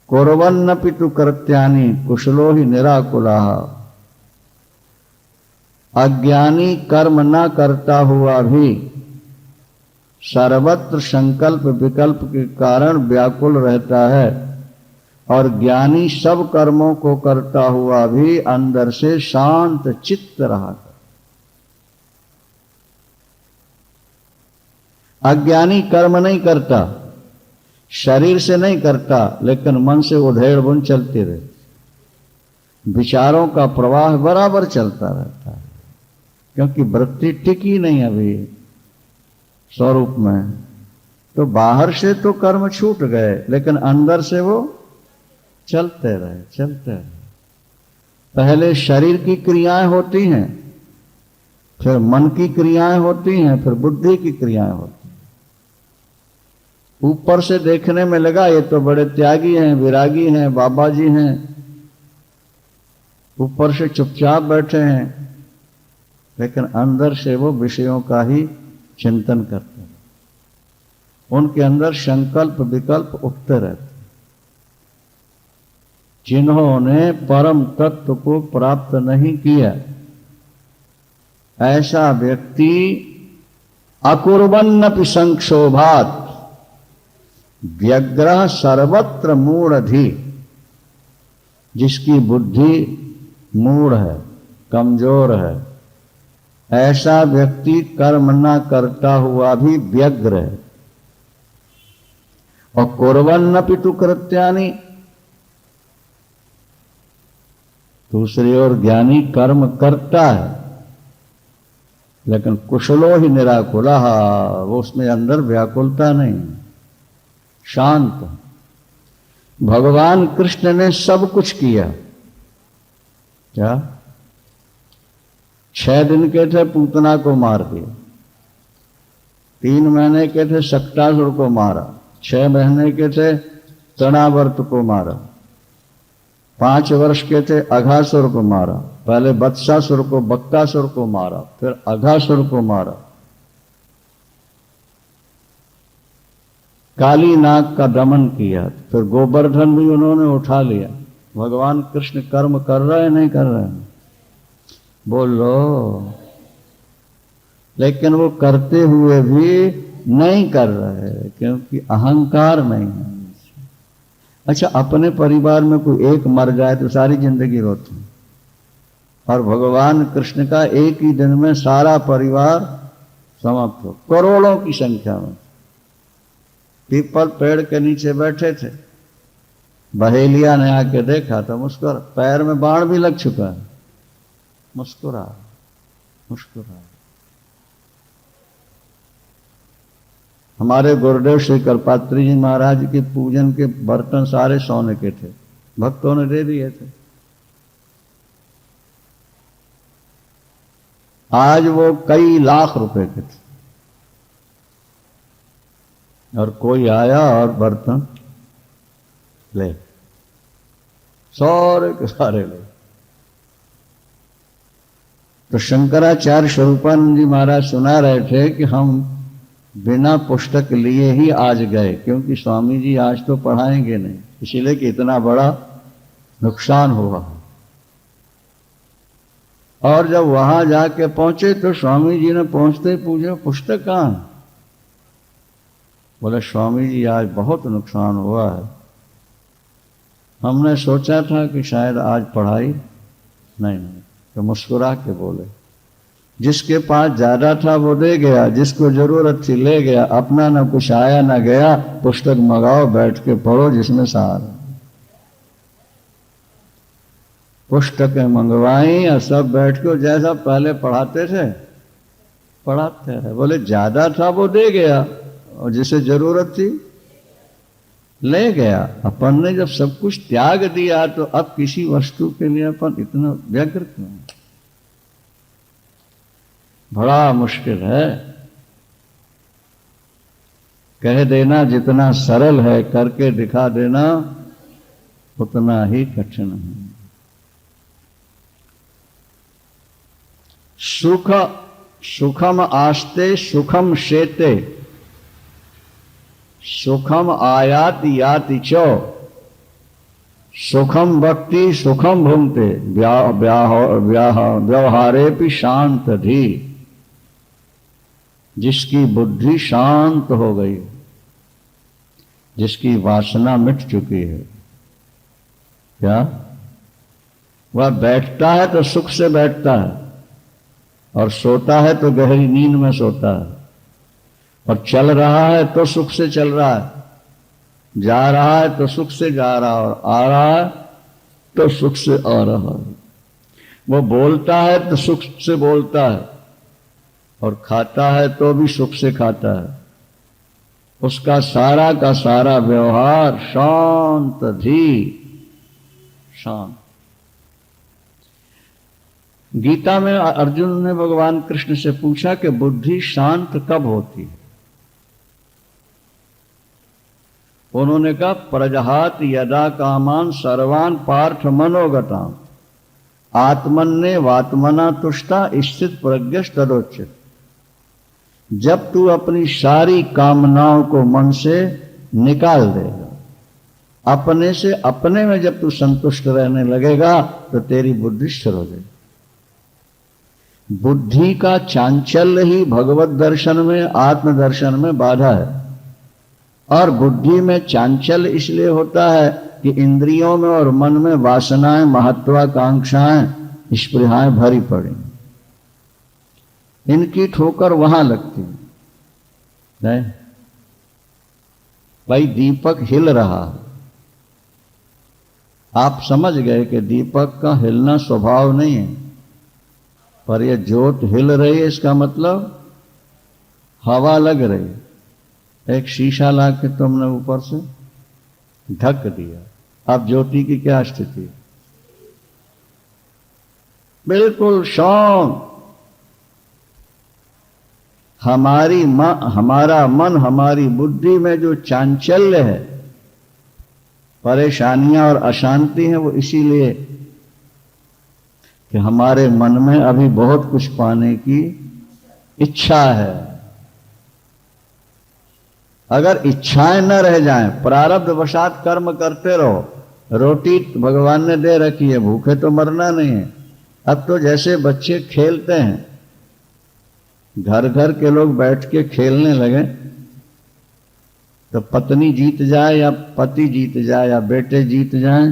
कुर्वन्नपि तु कृत्यानि कुशलो ही निराकुलाः। अज्ञानी कर्म न करता हुआ भी सर्वत्र संकल्प विकल्प के कारण व्याकुल रहता है, और ज्ञानी सब कर्मों को करता हुआ भी अंदर से शांत चित्त रहा। अज्ञानी कर्म नहीं करता, शरीर से नहीं करता, लेकिन मन से उधेड़ बुन चलती रहती। विचारों का प्रवाह बराबर चलता रहता है, क्योंकि वृत्ति टिकी नहीं अभी स्वरूप में। तो बाहर से तो कर्म छूट गए, लेकिन अंदर से वो चलते रहे। पहले शरीर की क्रियाएं होती हैं, फिर मन की क्रियाएं होती हैं, फिर बुद्धि की क्रियाएं होती हैं। ऊपर से देखने में लगा ये तो बड़े त्यागी हैं, विरागी हैं, बाबा जी हैं, ऊपर से चुपचाप बैठे हैं, लेकिन अंदर से वो विषयों का ही चिंतन करते हैं। उनके अंदर संकल्प विकल्प उठते रहते हैं। जिन्होंने परम तत्व को प्राप्त नहीं किया, ऐसा व्यक्ति अकुर्वन्नपि संक्षोभात् व्यग्रह सर्वत्र मूढ़धि, जिसकी बुद्धि मूढ़ है, कमजोर है, ऐसा व्यक्ति कर्म न करता हुआ भी व्यग्र है। और कुर्वन्नपि तु कृत्यानि, दूसरी ओर ज्ञानी कर्म करता है, लेकिन कुशलो ही निराकुला, वो उसमें अंदर व्याकुलता नहीं, शांत। भगवान कृष्ण ने सब कुछ किया। क्या 6 दिन के थे, पूतना को मार दिया। 3 महीने के थे, सक्टासुर को मारा। 6 महीने के थे, तृणावर्त को मारा। 5 वर्ष के थे, अघासुर को मारा। पहले वत्सासुर को, बक्कासुर को मारा, फिर अघासुर को मारा। काली नाग का दमन किया, फिर गोवर्धन भी उन्होंने उठा लिया। भगवान कृष्ण कर्म कर रहे हैं, नहीं कर रहे हैं? बोलो। लेकिन वो करते हुए भी नहीं कर रहे, क्योंकि अहंकार नहीं है। अच्छा, अपने परिवार में कोई एक मर जाए तो सारी जिंदगी रोती, और भगवान कृष्ण का एक ही दिन में सारा परिवार समाप्त हो, करोड़ों की संख्या में। पीपल पेड़ के नीचे बैठे थे, बहेलिया ने आके देखा तो मुस्कुरा, पैर में बाण भी लग चुका है, मुस्कुरा मुस्कुरा। हमारे गुरुदेव श्री कल्पात्री जी महाराज के पूजन के बर्तन सारे सोने के थे, भक्तों ने दे दिए थे। आज वो कई लाख रुपए के थे, और कोई आया और बर्तन ले, सारे के सारे ले। तो शंकराचार्य स्वरूपानंद जी महाराज सुना रहे थे कि हम बिना पुस्तक लिए ही आज गए, क्योंकि स्वामी जी आज तो पढ़ाएंगे नहीं, इसीलिए कि इतना बड़ा नुकसान हुआ। और जब वहां जाके पहुंचे तो स्वामी जी ने पहुंचते ही पूछा, पुस्तक कहां है? बोले, स्वामी जी आज बहुत नुकसान हुआ है, हमने सोचा था कि शायद आज पढ़ाई नहीं। तो मुस्कुरा के बोले, जिसके पास ज्यादा था वो दे गया, जिसको जरूरत थी ले गया, अपना ना कुछ आया ना गया, पुस्तक मंगाओ, बैठ के पढ़ो जिसमें सहारा। पुस्तकें मंगवाई और सब बैठ के जैसा पहले पढ़ाते थे पढ़ाते रहे। बोले ज्यादा था वो दे गया, और जिसे जरूरत थी ले गया। अपन ने जब सब कुछ त्याग दिया तो अब किसी वस्तु के लिए अपन इतना व्यग्र क्यों? बड़ा मुश्किल है। कह देना जितना सरल है, करके दिखा देना उतना ही कठिन है। सुखम आस्ते सुखम शेते, सुखम आयाति याति चो, सुखम भक्ति सुखम भुंक्ते, व्यवहारे भी शांत धी। जिसकी बुद्धि शांत हो गई, जिसकी वासना मिट चुकी है, क्या वह बैठता है तो सुख से बैठता है, और सोता है तो गहरी नींद में सोता है, और चल रहा है तो सुख से चल रहा है, जा रहा है तो सुख से जा रहा है, और आ रहा है तो सुख से आ रहा है। वो बोलता है तो सुख से बोलता है, और खाता है तो भी सुख से खाता है। उसका सारा का सारा व्यवहार शांत धी, शांत। गीता में अर्जुन ने भगवान कृष्ण से पूछा कि बुद्धि शांत कब होती है? उन्होंने कहा प्रजहात यदा कामान सर्वान पार्थ मनोगताम आत्मन्ने वात्मना तुष्टा स्थित प्रज्ञ तदोचित। जब तू अपनी सारी कामनाओं को मन से निकाल देगा, अपने से अपने में जब तू संतुष्ट रहने लगेगा तो तेरी बुद्धि स्थिर हो जाएगी। बुद्धि का चांचल्य ही भगवत दर्शन में, आत्मदर्शन में बाधा है। और बुद्धि में चांचल्य इसलिए होता है कि इंद्रियों में और मन में वासनाएं, महत्वाकांक्षाएं, स्पृहाएं भरी पड़ी, इनकी ठोकर वहां लगती है। भाई दीपक हिल रहा है, आप समझ गए कि दीपक का हिलना स्वभाव नहीं है, पर यह ज्योत हिल रही है, इसका मतलब हवा लग रही है। एक शीशा ला के तुमने ऊपर से ढक दिया, अब ज्योति की क्या स्थिति? बिल्कुल शांत। हमारा मन, हमारी बुद्धि में जो चांचल्य है, परेशानियां और अशांति है, वो इसीलिए कि हमारे मन में अभी बहुत कुछ पाने की इच्छा है। अगर इच्छाएं न रह जाएं, प्रारब्ध वशात कर्म करते रहो, रोटी भगवान ने दे रखी है, भूखे तो मरना नहीं है। अब तो जैसे बच्चे खेलते हैं, घर घर के लोग बैठ के खेलने लगे, तो पत्नी जीत जाए या पति जीत जाए या बेटे जीत जाए,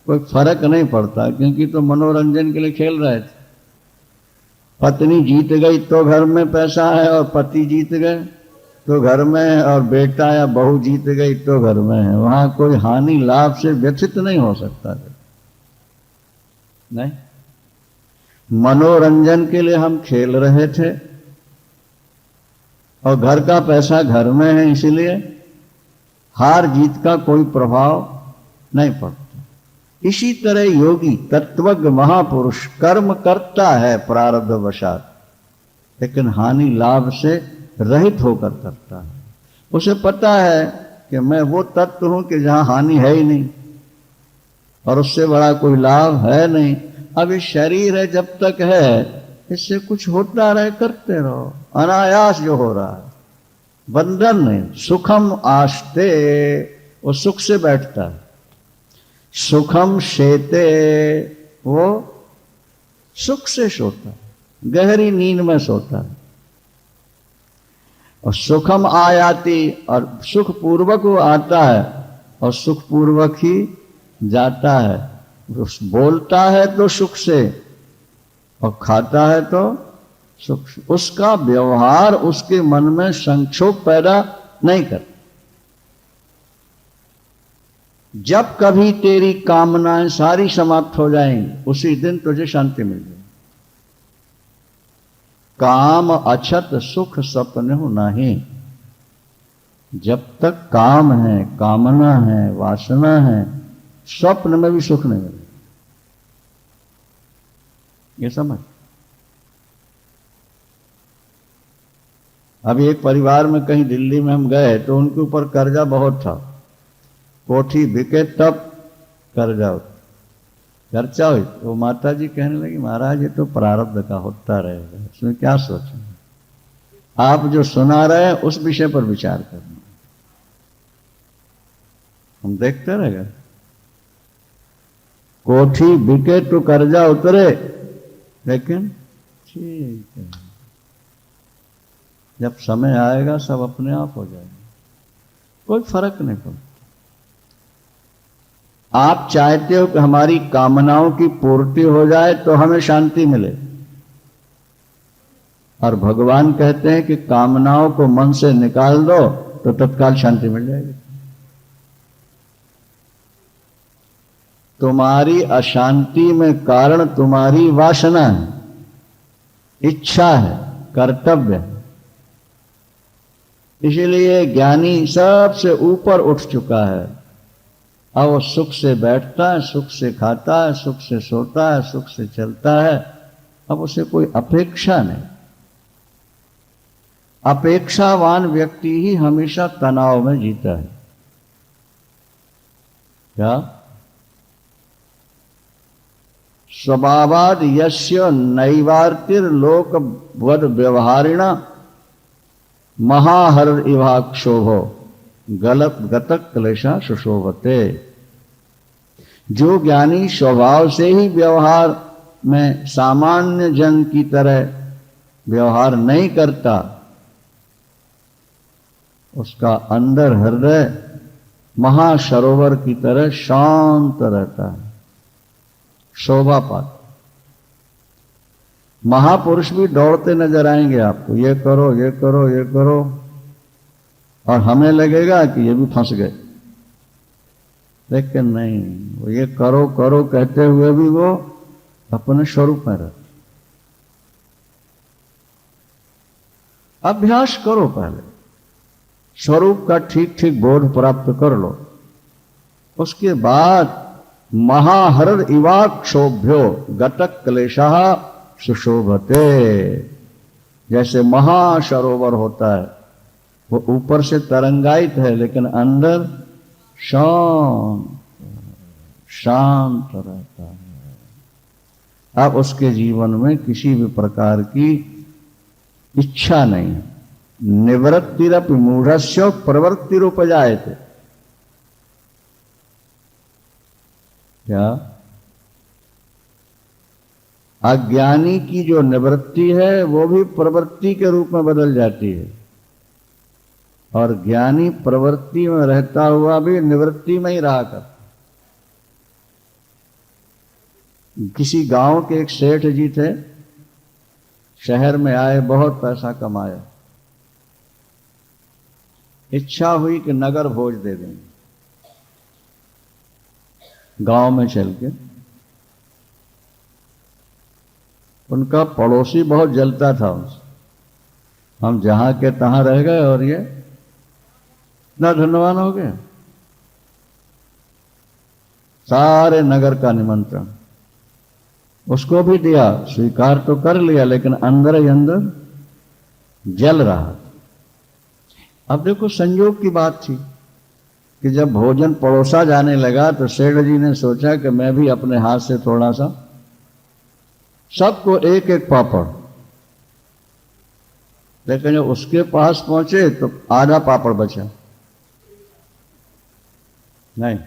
कोई फर्क नहीं पड़ता, क्योंकि तो मनोरंजन के लिए खेल रहे थे। पत्नी जीत गई तो घर में पैसा है, और पति जीत गए तो घर में है, और बेटा या बहू जीत गई तो घर में है। वहां कोई हानि लाभ से व्यथित नहीं हो सकता है। नहीं, मनोरंजन के लिए हम खेल रहे थे, और घर का पैसा घर में है, इसलिए हार जीत का कोई प्रभाव नहीं पड़ता। इसी तरह योगी तत्वज्ञ महापुरुष कर्म करता है प्रारब्ध वशात, लेकिन हानि लाभ से रहित होकर करता है। उसे पता है कि मैं वो तत्व हूं कि जहां हानि है ही नहीं, और उससे बड़ा कोई लाभ है नहीं। अब ये शरीर है, जब तक है इससे कुछ होता रहे, करते रहो, अनायास जो हो रहा है, बंधन नहीं। सुखम आस्ते, वो सुख से बैठता है। सुखम शेते, वो सुख से सोता है, गहरी नींद में सोता है। और सुखम आयाति, और सुख पूर्वक वो आता है और सुख पूर्वक ही जाता है। बोलता है तो सुख से, और खाता है तो सुख से। उसका व्यवहार उसके मन में संक्षोभ पैदा नहीं करता। जब कभी तेरी कामनाएं सारी समाप्त हो जाएंगी, उसी दिन तुझे शांति मिल जाएगी। काम अछत सुख सपने हो नहीं। जब तक काम है, कामना है, वासना है, स्वप्न में भी सुख नहीं मिलेगा। ये समझ। अभी एक परिवार में कहीं दिल्ली में हम गए तो उनके ऊपर कर्जा बहुत था, कोठी बिके तब कर्जा चर्चा हुई। वो माता जी कहने लगी, महाराज ये तो प्रारब्ध का होता रहेगा, इसमें क्या सोचें, आप जो सुना रहे हैं उस विषय पर विचार करना, हम देखते रहेगा। कोठी बिके तो कर्जा उतरे, लेकिन ठीक है, जब समय आएगा सब अपने आप हो जाएगा, कोई फर्क नहीं पड़ता। आप चाहते हो कि हमारी कामनाओं की पूर्ति हो जाए तो हमें शांति मिले, और भगवान कहते हैं कि कामनाओं को मन से निकाल दो तो तत्काल शांति मिल जाएगी। तुम्हारी अशांति में कारण तुम्हारी वासना है, इच्छा है, कर्तव्य है। इसीलिए ज्ञानी सबसे ऊपर उठ चुका है। अब वो सुख से बैठता है, सुख से खाता है, सुख से सोता है, सुख से चलता है, अब उसे कोई अपेक्षा नहीं। अपेक्षावान व्यक्ति ही हमेशा तनाव में जीता है। क्या? स्वभावाद यस्य नैवार्तिर्लोक वद व्यवहारिणा महाहर इवाक्षोभो गलत गतक क्लेशा सुशोभते। जो ज्ञानी स्वभाव से ही व्यवहार में सामान्य जन की तरह व्यवहार नहीं करता, उसका अंदर हृदय महासरोवर की तरह शांत रहता है, शोभा पाता। महापुरुष भी दौड़ते नजर आएंगे आपको, ये करो ये करो ये करो, और हमें लगेगा कि ये भी फंस गए, लेकिन नहीं, वो ये करो करो कहते हुए भी वो अपने स्वरूप में रहते। अभ्यास करो, पहले स्वरूप का ठीक ठीक बोध प्राप्त कर लो, उसके बाद महाहर इवाक्षोभ्यो गतक क्लेशः सुशोभते। जैसे महासरोवर होता है, वो ऊपर से तरंगायित है लेकिन अंदर शांत रहता है। अब उसके जीवन में किसी भी प्रकार की इच्छा नहीं है। निवृत्तिरपि मूढ़स्य प्रवृत्तिरुपजायते। क्या? अज्ञानी की जो निवृत्ति है वो भी प्रवृत्ति के रूप में बदल जाती है, और ज्ञानी प्रवृत्ति में रहता हुआ भी निवृत्ति में ही रहा करता। किसी गांव के एक सेठ जी थे, शहर में आए, बहुत पैसा कमाया, इच्छा हुई कि नगर भोज दे देंगे। गांव में चल के उनका पड़ोसी बहुत जलता था उनसे, हम जहां के तहां रह गए और ये इतना धनवान हो गया। सारे नगर का निमंत्रण उसको भी दिया, स्वीकार तो कर लिया, लेकिन अंदर ही अंदर जल रहा। अब देखो, संयोग की बात थी कि जब भोजन परोसा जाने लगा तो सेठ जी ने सोचा कि मैं भी अपने हाथ से थोड़ा सा, सबको एक एक पापड़, लेकिन जब उसके पास पहुंचे तो आधा पापड़ बचा नहीं।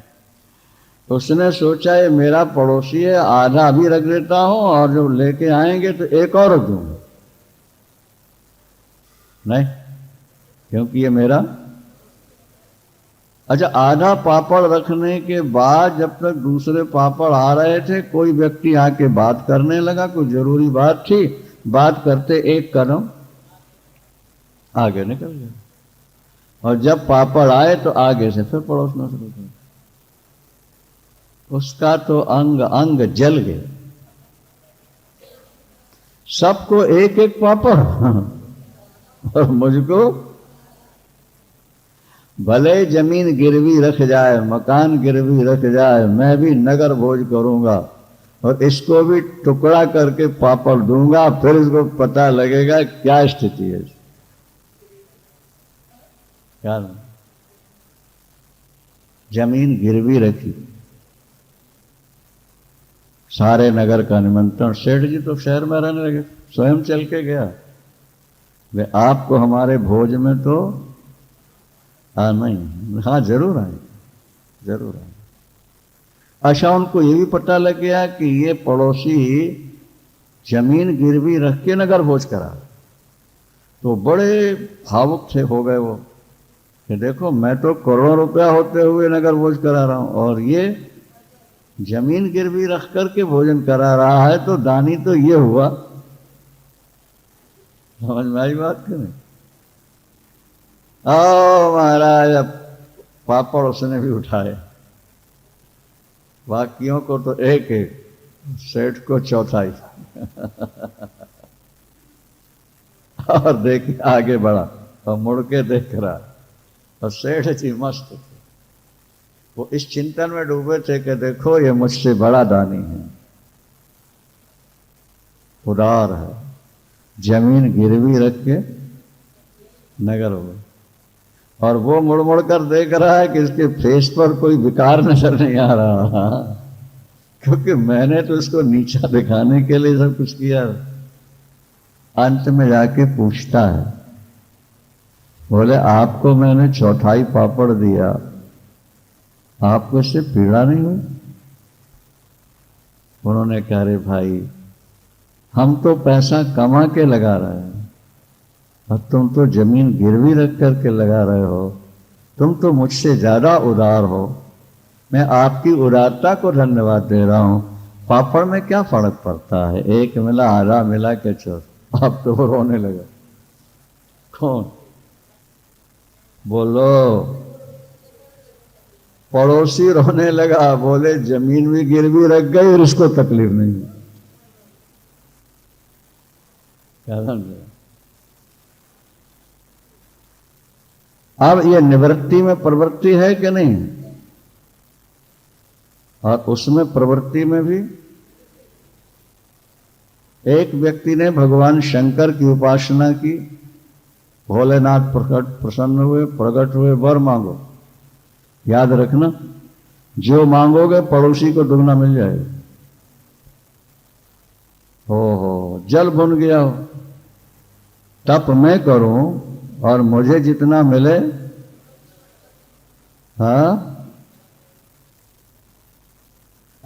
तो उसने सोचा ये मेरा पड़ोसी है, आधा भी रख देता हूं और जब लेके आएंगे तो एक और रख दूंगा, नहीं, क्योंकि ये मेरा। अच्छा, आधा पापड़ रखने के बाद जब तक दूसरे पापड़ आ रहे थे, कोई व्यक्ति आके बात करने लगा, कोई जरूरी बात थी, बात करते एक कदम आगे निकल गया, और जब पापड़ आए तो आगे से फिर पड़ोसना शुरू कर। उसका तो अंग अंग जल गया। सबको एक एक पापड़ और मुझको भले जमीन गिरवी रख जाए, मकान गिरवी रख जाए, मैं भी नगर भोज करूंगा और इसको भी टुकड़ा करके पापड़ दूंगा, फिर इसको पता लगेगा क्या स्थिति है। क्या जमीन गिरवी रखी, सारे नगर का निमंत्रण। सेठ जी तो शहर में रहने लगे, स्वयं चल के गया, वे आपको हमारे भोज में तो नहीं, हाँ जरूर आए, जरूर आए। अच्छा, उनको ये भी पता लग गया कि ये पड़ोसी जमीन गिरवी रख के नगर भोज करा, तो बड़े भावुक थे, हो गए वो कि देखो मैं तो करोड़ों रुपया होते हुए नगर भोज करा रहा हूं और ये जमीन गिरवी रख करके भोजन करा रहा है, तो दानी तो ये हुआ। समझ में आई बात कि नहीं? ओ महाराज, अब पापड़ उसने भी उठाए, बाकियों को तो एक एक, सेठ को चौथाई और देखिए आगे बढ़ा और मुड़ के देख रहा, और सेठ जी मस्त थे, वो इस चिंतन में डूबे थे कि देखो ये मुझसे बड़ा दानी है, उदार है, जमीन गिरवी रख के नगर हो, और वो मुड़ मुड़ कर देख रहा है कि इसके फेस पर कोई विकार नजर नहीं आ रहा, क्योंकि मैंने तो इसको नीचा दिखाने के लिए सब कुछ किया। अंत में जाके पूछता है, बोले आपको मैंने चौथाई पापड़ दिया, आपको इससे पीड़ा नहीं हुई? उन्होंने कहा, रे भाई हम तो पैसा कमा के लगा रहे हैं और तुम तो जमीन गिरवी रख करके लगा रहे हो, तुम तो मुझसे ज्यादा उदार हो, मैं आपकी उदारता को धन्यवाद दे रहा हूं। पापड़ में क्या फर्क पड़ता है, एक मिला आधा मिला के चोर। आप तो वो रोने लगा। कौन? बोलो। पड़ोसी रोने लगा, बोले जमीन भी गिरवी रख गई और इसको तकलीफ नहीं। क्या समझे? अब ये निवृत्ति में प्रवृत्ति है कि नहीं? और उसमें प्रवृत्ति में भी एक व्यक्ति ने भगवान शंकर की उपासना की, भोलेनाथ प्रसन्न हुए, प्रकट हुए, वर मांगो। याद रखना, जो मांगोगे पड़ोसी को दुगना मिल जाएगा। हो जल भुन गया हो, तप मैं करूं और मुझे जितना मिले, हाँ,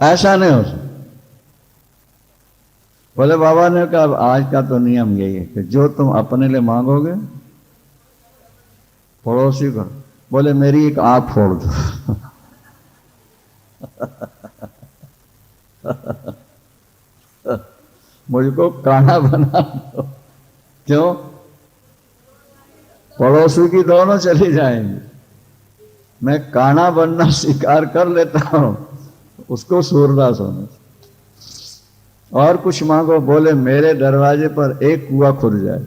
ऐसा नहीं हो सकता। बोले बाबा ने कहा, आज का तो नियम यही है कि जो तुम अपने लिए मांगोगे पड़ोसी को, बोले मेरी एक आंख फोड़ दो। मुझको काना बना दो। क्यों? पड़ोसी की दोनों चली जाएंगी, मैं काना बनना स्वीकार कर लेता हूं, उसको सूरदास होना। और कुछ मांगो, बोले मेरे दरवाजे पर एक कुआं खुद जाए,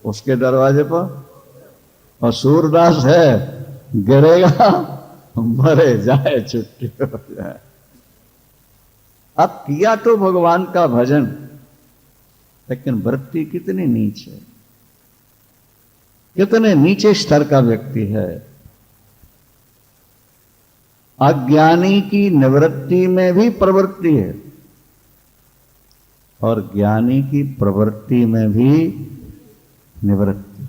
उसके दरवाजे पर, और सूरदास है, गिरेगा मरे जाए, छुट्टी हो जाए। अब किया तो भगवान का भजन, लेकिन वृत्ति कितनी नीच है, कितने नीचे स्तर का व्यक्ति है। अज्ञानी की निवृत्ति में भी प्रवृत्ति है और ज्ञानी की प्रवृत्ति में भी निवृत्ति।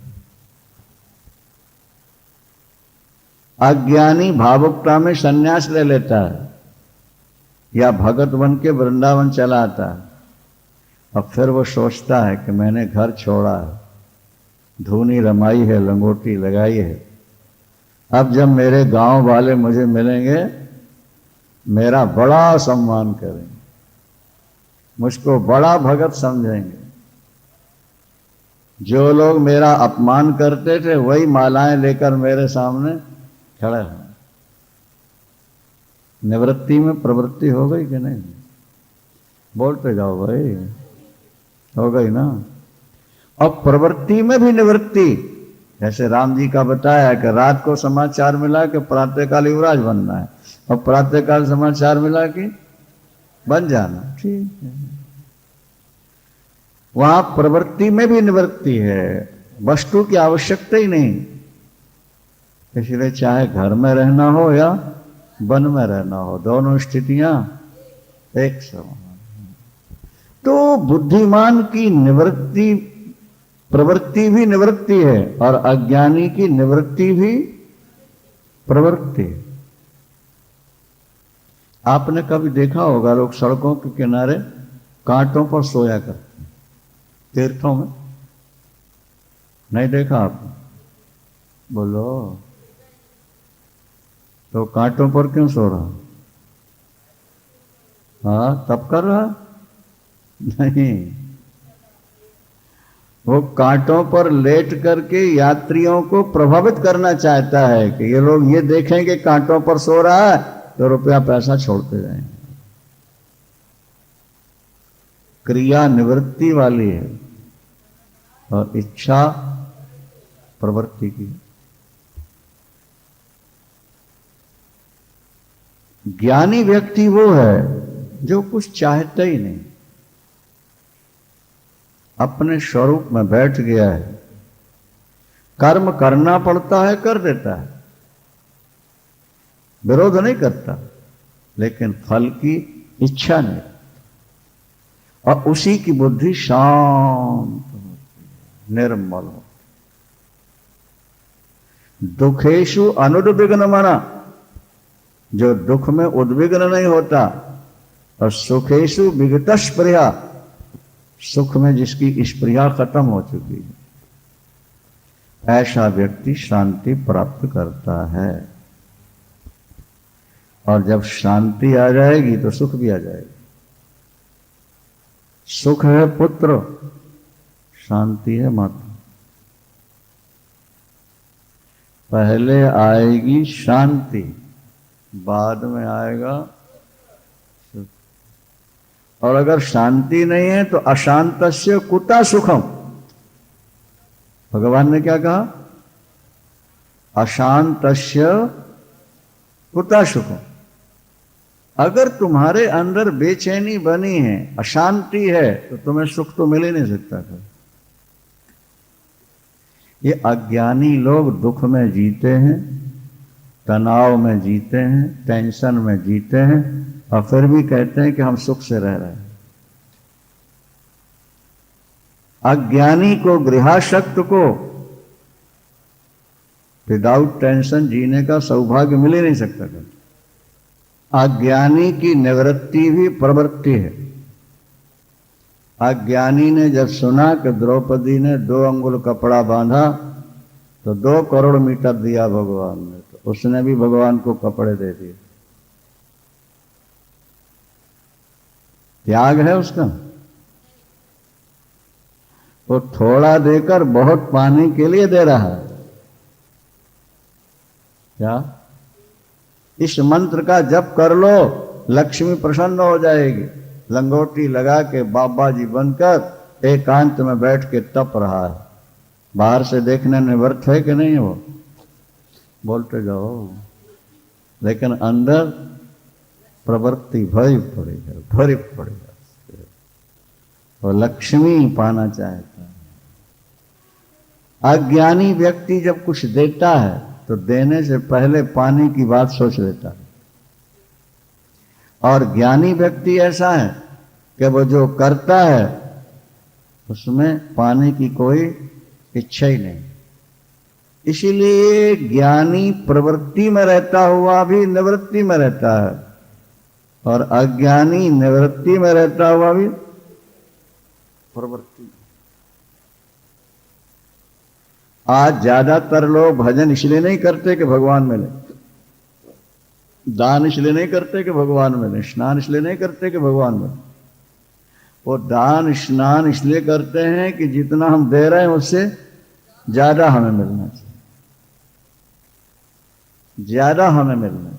अज्ञानी भावुकता में संन्यास ले लेता है या भगत बन के वृंदावन चला आता है, और फिर वो सोचता है कि मैंने घर छोड़ा है, धूनी रमाई है, लंगोटी लगाई है, अब जब मेरे गांव वाले मुझे मिलेंगे मेरा बड़ा सम्मान करेंगे, मुझको बड़ा भगत समझेंगे। जो लोग मेरा अपमान करते थे वही मालाएं लेकर मेरे सामने खड़े हैं। निवृत्ति में प्रवृत्ति हो गई कि नहीं? बोलते जाओ भाई, हो गई ना। और प्रवृत्ति में भी निवृत्ति, जैसे राम जी का बताया कि रात को समाचार मिला कि प्रातःकाल युवराज बनना है, और प्रातःकाल समाचार मिला कि बन जाना, ठीक है। वहां प्रवृत्ति में भी निवृत्ति है, वस्तु की आवश्यकता ही नहीं। इसलिए चाहे घर में रहना हो या वन में रहना हो, दोनों स्थितियां एक समान। तो बुद्धिमान की निवृत्ति, प्रवृत्ति भी निवृत्ति है और अज्ञानी की निवृत्ति भी प्रवृत्ति। आपने कभी देखा होगा लोग सड़कों के किनारे कांटों पर सोया करते, तीर्थों में, नहीं देखा आपने? बोलो, तो कांटों पर क्यों सो रहा? हाँ, तप कर रहा? नहीं, वो कांटों पर लेट करके यात्रियों को प्रभावित करना चाहता है कि ये लोग ये देखेंगे कांटों पर सो रहा है तो रुपया पैसा छोड़ते जाएंगे। क्रिया निवृत्ति वाली है और इच्छा प्रवृत्ति की। ज्ञानी व्यक्ति वो है जो कुछ चाहता ही नहीं, अपने स्वरूप में बैठ गया है। कर्म करना पड़ता है, कर देता है, विरोध नहीं करता, लेकिन फल की इच्छा नहीं, और उसी की बुद्धि शांत होती है, निर्मल हो। दुखेशु अनुद्विग्न मना, जो दुख में उद्विग्न नहीं होता, और सुखेशु विगत स्पृहा, सुख में जिसकी स्पृहा खत्म हो चुकी है, ऐसा व्यक्ति शांति प्राप्त करता है। और जब शांति आ जाएगी तो सुख भी आ जाएगा। सुख है पुत्र, शांति है माता। पहले आएगी शांति, बाद में आएगा सुख। और अगर शांति नहीं है तो अशांतस्य कुता सुखम। भगवान ने क्या कहा? अशांतस्य कुता सुखम। अगर तुम्हारे अंदर बेचैनी बनी है, अशांति है, तो तुम्हें सुख तो मिल ही नहीं सकता था। ये अज्ञानी लोग दुख में जीते हैं, तनाव में जीते हैं, टेंशन में जीते हैं, और फिर भी कहते हैं कि हम सुख से रह रहे हैं। अज्ञानी को, गृहाशक्त को विदाउट टेंशन जीने का सौभाग्य मिल ही नहीं सकता था। अज्ञानी की निवृत्ति भी प्रवृत्ति है। अज्ञानी ने जब सुना कि द्रौपदी ने 2 अंगुल कपड़ा बांधा तो 2 करोड़ मीटर दिया भगवान ने, तो उसने भी भगवान को कपड़े दे दिए। त्याग है उसका। वो थोड़ा देकर बहुत पाने के लिए दे रहा है। क्या? इस मंत्र का जप कर लो, लक्ष्मी प्रसन्न हो जाएगी। लंगोटी लगा के बाबा जी बनकर एकांत में बैठ के तप रहा है। बाहर से देखने में व्यर्थ है कि नहीं? वो बोलते जाओ, लेकिन अंदर प्रवृत्ति भरी पड़ी है, भरी पड़ी है। वो लक्ष्मी पाना चाहता है। अज्ञानी व्यक्ति जब कुछ देता है तो देने से पहले पाने की बात सोच लेता है। और ज्ञानी व्यक्ति ऐसा है कि वो जो करता है उसमें पाने की कोई इच्छा ही नहीं। इसीलिए ज्ञानी प्रवृत्ति में रहता हुआ भी निवृत्ति में रहता है, और अज्ञानी निवृत्ति में रहता हुआ भी प्रवृत्ति। आज ज्यादातर लोग भजन इसलिए नहीं करते कि भगवान मिले, दान इसलिए नहीं करते कि भगवान मिले, स्नान इसलिए नहीं करते कि भगवान मिले। वो दान स्नान इसलिए करते हैं कि जितना हम दे रहे हैं उससे ज्यादा हमें मिलना चाहिए, ज्यादा हमें मिलना चाहिए,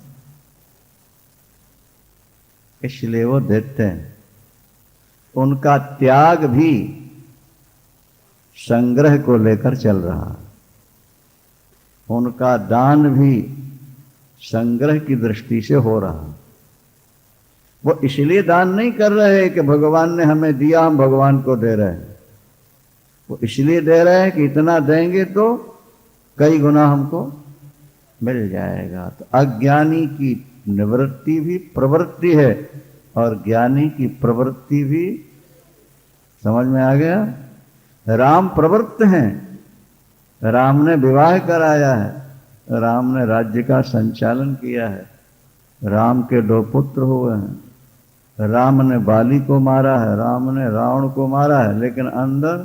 इसलिए वो देते हैं। उनका त्याग भी संग्रह को लेकर चल रहा है, उनका दान भी संग्रह की दृष्टि से हो रहा है। वो इसलिए दान नहीं कर रहे कि भगवान ने हमें दिया, हम भगवान को दे रहे हैं। वो इसलिए दे रहे हैं कि इतना देंगे तो कई गुना हमको मिल जाएगा। तो अज्ञानी की निवृत्ति भी प्रवृत्ति है, और ज्ञानी की प्रवृत्ति भी। समझ में आ गया? राम प्रवृत्त हैं, राम ने विवाह कराया है, राम ने राज्य का संचालन किया है, राम के 2 पुत्र हुए हैं, राम ने बाली को मारा है, राम ने रावण को मारा है, लेकिन अंदर